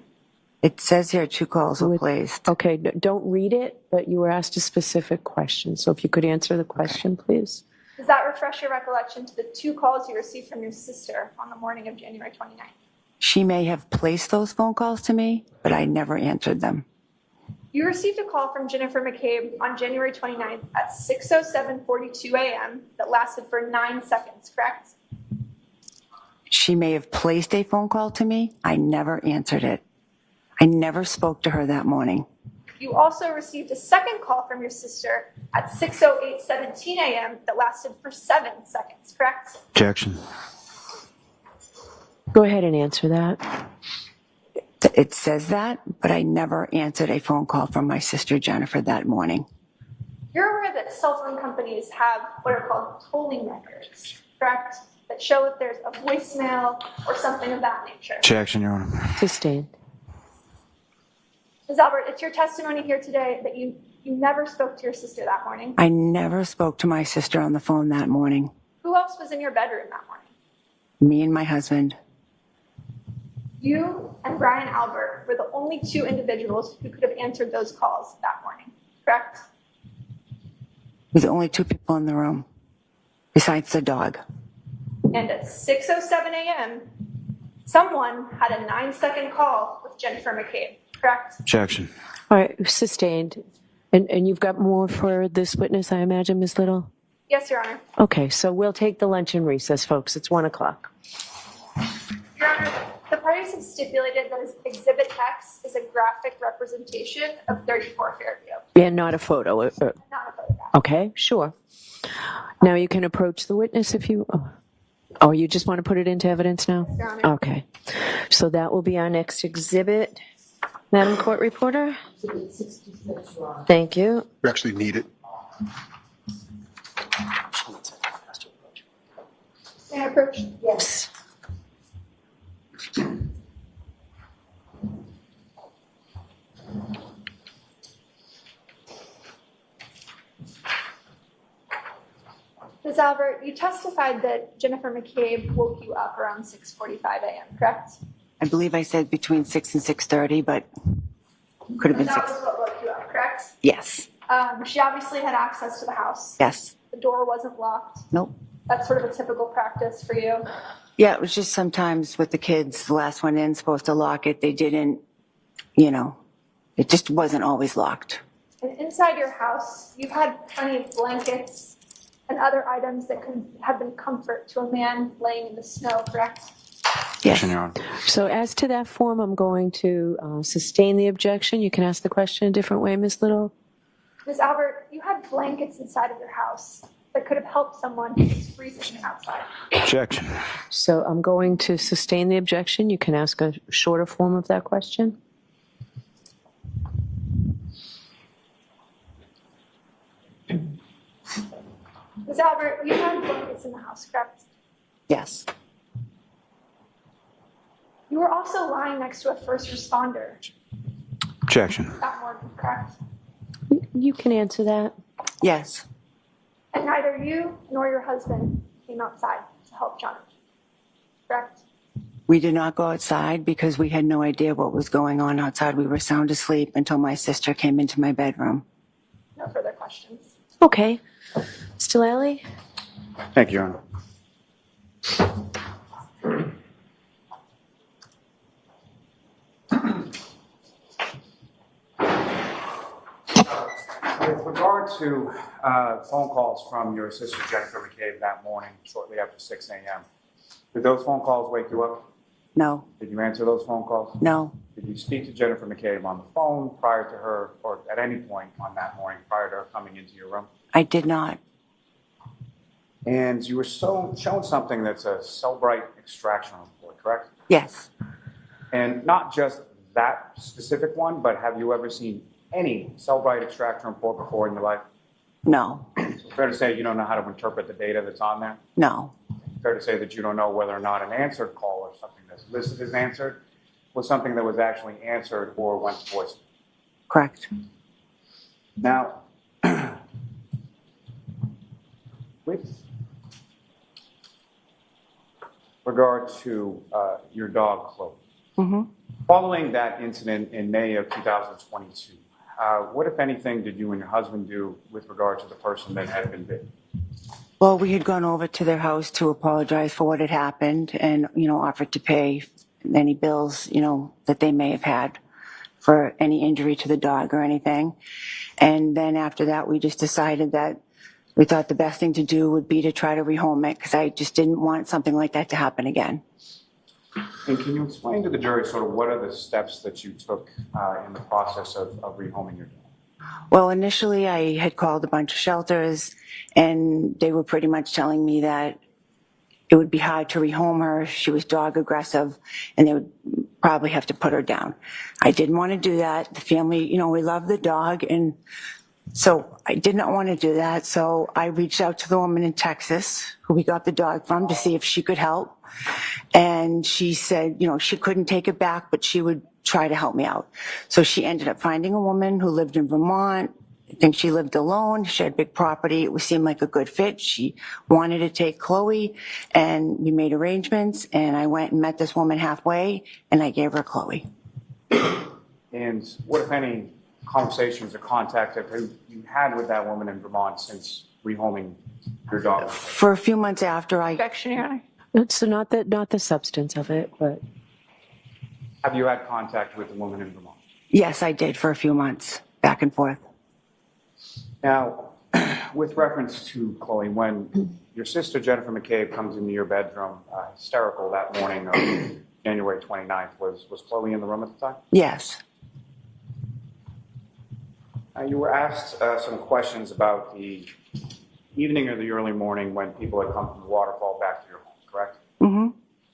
C: It says here 2 calls were placed.
A: Okay, don't read it, but you were asked a specific question. So if you could answer the question, please.
D: Does that refresh your recollection to the 2 calls you received from your sister on the morning of January 29th?
C: She may have placed those phone calls to me, but I never answered them.
D: You received a call from Jennifer McCabe on January 29th at 6:07:42 a.m. that lasted for 9 seconds, correct?
C: She may have placed a phone call to me. I never answered it. I never spoke to her that morning.
D: You also received a second call from your sister at 6:08:17 a.m. that lasted for 7 seconds, correct?
E: Objection.
A: Go ahead and answer that.
C: It says that, but I never answered a phone call from my sister Jennifer that morning.
D: You're aware that cell phone companies have what are called tolling records, correct? That show if there's a voicemail or something of that nature.
E: Objection, Your Honor.
A: Sustained.
D: Ms. Albert, it's your testimony here today that you never spoke to your sister that morning.
C: I never spoke to my sister on the phone that morning.
D: Who else was in your bedroom that morning?
C: Me and my husband.
D: You and Brian Albert were the only 2 individuals who could have answered those calls that morning, correct?
C: We're the only 2 people in the room, besides the dog.
D: And at 6:07 a.m., someone had a 9-second call with Jennifer McCabe, correct?
E: Objection.
A: All right, sustained. And you've got more for this witness, I imagine, Ms. Little?
D: Yes, Your Honor.
A: Okay, so we'll take the luncheon recess, folks. It's 1 o'clock.
D: Your Honor, the parties have stipulated that Exhibit X is a graphic representation of 34 Fairview,
A: And not a photo.
D: not a photograph.
A: Okay, sure. Now you can approach the witness if you... Oh, you just want to put it into evidence now?
D: Your Honor.
A: Okay. So that will be our next exhibit. Madam Court Reporter? Thank you.
F: We actually need it.
D: May I approach? Yes. Ms. Albert, you testified that Jennifer McCabe woke you up around 6:45 a.m., correct?
C: I believe I said between 6 and 6:30, but could have been
D: That
C: 6.
D: was what woke you up, correct?
C: Yes.
D: She obviously had access to the house.
C: Yes.
D: The door wasn't locked.
C: Nope.
D: That's sort of a typical practice for you.
C: Yeah, it was just sometimes with the kids, the last one in, supposed to lock it. They didn't, it just wasn't always locked.
D: And inside your house, you've had plenty of blankets and other items that could have been comfort to a man laying in the snow, correct?
E: Objection, Your Honor.
A: So as to that form, I'm going to sustain the objection. You can ask the question a different way, Ms. Little.
D: Ms. Albert, you had blankets inside of your house that could have helped someone who was freezing outside.
E: Objection.
A: So I'm going to sustain the objection. You can ask a shorter form of that question.
D: Ms. Albert, you had blankets in the house, correct?
C: Yes.
D: You were also lying next to a first responder
E: Objection.
D: that morning, correct?
A: You can answer that.
C: Yes.
D: And neither you nor your husband came outside to help John, correct?
C: We did not go outside because we had no idea what was going on outside. We were sound asleep until my sister came into my bedroom.
D: No further questions.
A: Okay. Still Alley?
B: Thank you, Your Honor. With regard to phone calls from your sister Jennifer McCabe that morning, shortly after 6 a.m., did those phone calls wake you up?
C: No.
B: Did you answer those phone calls?
C: No.
B: Did you speak to Jennifer McCabe on the phone prior to her, or at any point on that morning prior to her coming into your room?
C: I did not.
B: And you were shown something that's a Cellbrite extraction report, correct?
C: Yes.
B: And not just that specific one, but have you ever seen any Cellbrite extraction report before in your life?
C: No.
B: Fair to say you don't know how to interpret the data that's on there?
C: No.
B: fair to say that you don't know whether or not an answered call or something that's listed as answered was something that was actually answered or went to voicemail?
C: Correct.
B: Now, with regard to your dog, Chloe, following that incident in May of 2022, what, if anything, did you and your husband do with regard to the person that had been bitten?
C: Well, we had gone over to their house to apologize for what had happened and, offered to pay any bills, that they may have had for any injury to the dog or anything. And then after that, we just decided that we thought the best thing to do would be to try to rehome it because I just didn't want something like that to happen again.
B: And can you explain to the jury sort of what are the steps that you took in the process of rehoming your dog?
C: Well, initially I had called a bunch of shelters and they were pretty much telling me that it would be hard to rehome her. She was dog aggressive and they would probably have to put her down. I didn't want to do that. The family, we love the dog, and so I did not want to do that. So I reached out to the woman in Texas who we got the dog from to see if she could help. And she said, she couldn't take it back, but she would try to help me out. So she ended up finding a woman who lived in Vermont. I think she lived alone. She had a big property. It seemed like a good fit. She wanted to take Chloe, and we made arrangements, and I went and met this woman halfway, and I gave her Chloe.
B: And what, if any, conversations or contact have you had with that woman in Vermont since rehoming your dog?
C: For a few months after
D: Objection, Your Honor.
A: So not the substance of it, but
B: Have you had contact with the woman in Vermont?
C: Yes, I did for a few months, back and forth.
B: Now, with reference to Chloe, when your sister Jennifer McCabe comes into your bedroom hysterical that morning of January 29th, was Chloe in the room at the time?
C: Yes.
B: You were asked some questions about the evening or the early morning when people had come from the Waterfall back to your home, correct?
C: Mm-hmm.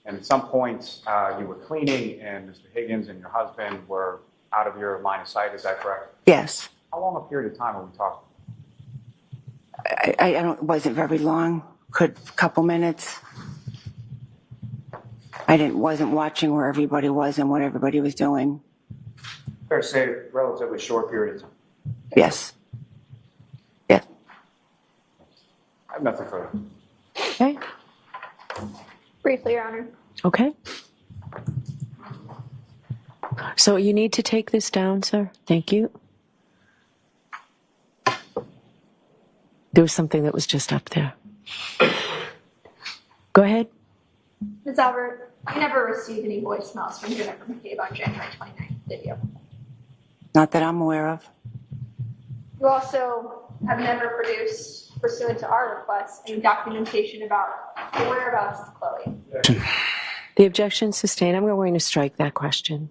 B: And at some point, you were cleaning and Mr. Higgins and your husband were out of your line of sight, is that correct?
C: Yes.
B: How long a period of time are we talking?
C: I don't, it wasn't very long, a couple minutes. Wasn't watching where everybody was and what everybody was doing.
B: Fair to say, relatively short period of time.
C: Yes. Yeah.
B: I have nothing further.
A: okay.
D: Briefly, Your Honor.
A: Okay. So you need to take this down, sir. Thank you. There was something that was just up there. Go ahead.
D: Ms. Albert, you never received any voicemails from Jennifer McCabe on January 29th, did you?
C: Not that I'm aware of.
D: You also have never produced, pursuant to our request, any documentation about the whereabouts of Chloe.
A: The objection sustained. I'm going to strike that question.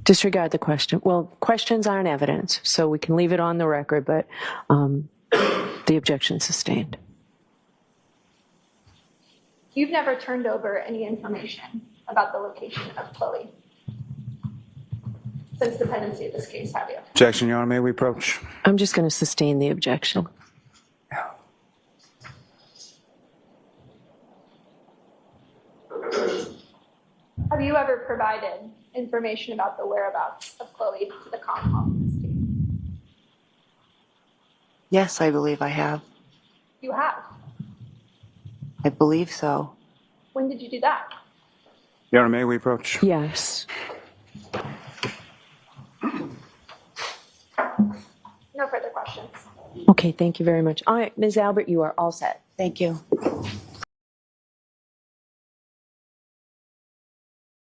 A: Disregard the question. Well, questions aren't evidence, so we can leave it on the record, but the objection sustained.
D: You've never turned over any information about the location of Chloe since the pendency of this case, have you?
E: Objection, Your Honor. May we approach?
A: I'm just going to sustain the objection.
D: Have you ever provided information about the whereabouts of Chloe to the Commonwealth of this case?
C: Yes, I believe I have.
D: You have.
C: I believe so.
D: When did you do that?
E: Your Honor, may we approach?
A: Yes.
D: No further questions.
A: Okay, thank you very much. All right, Ms. Albert, you are all set.
C: Thank you.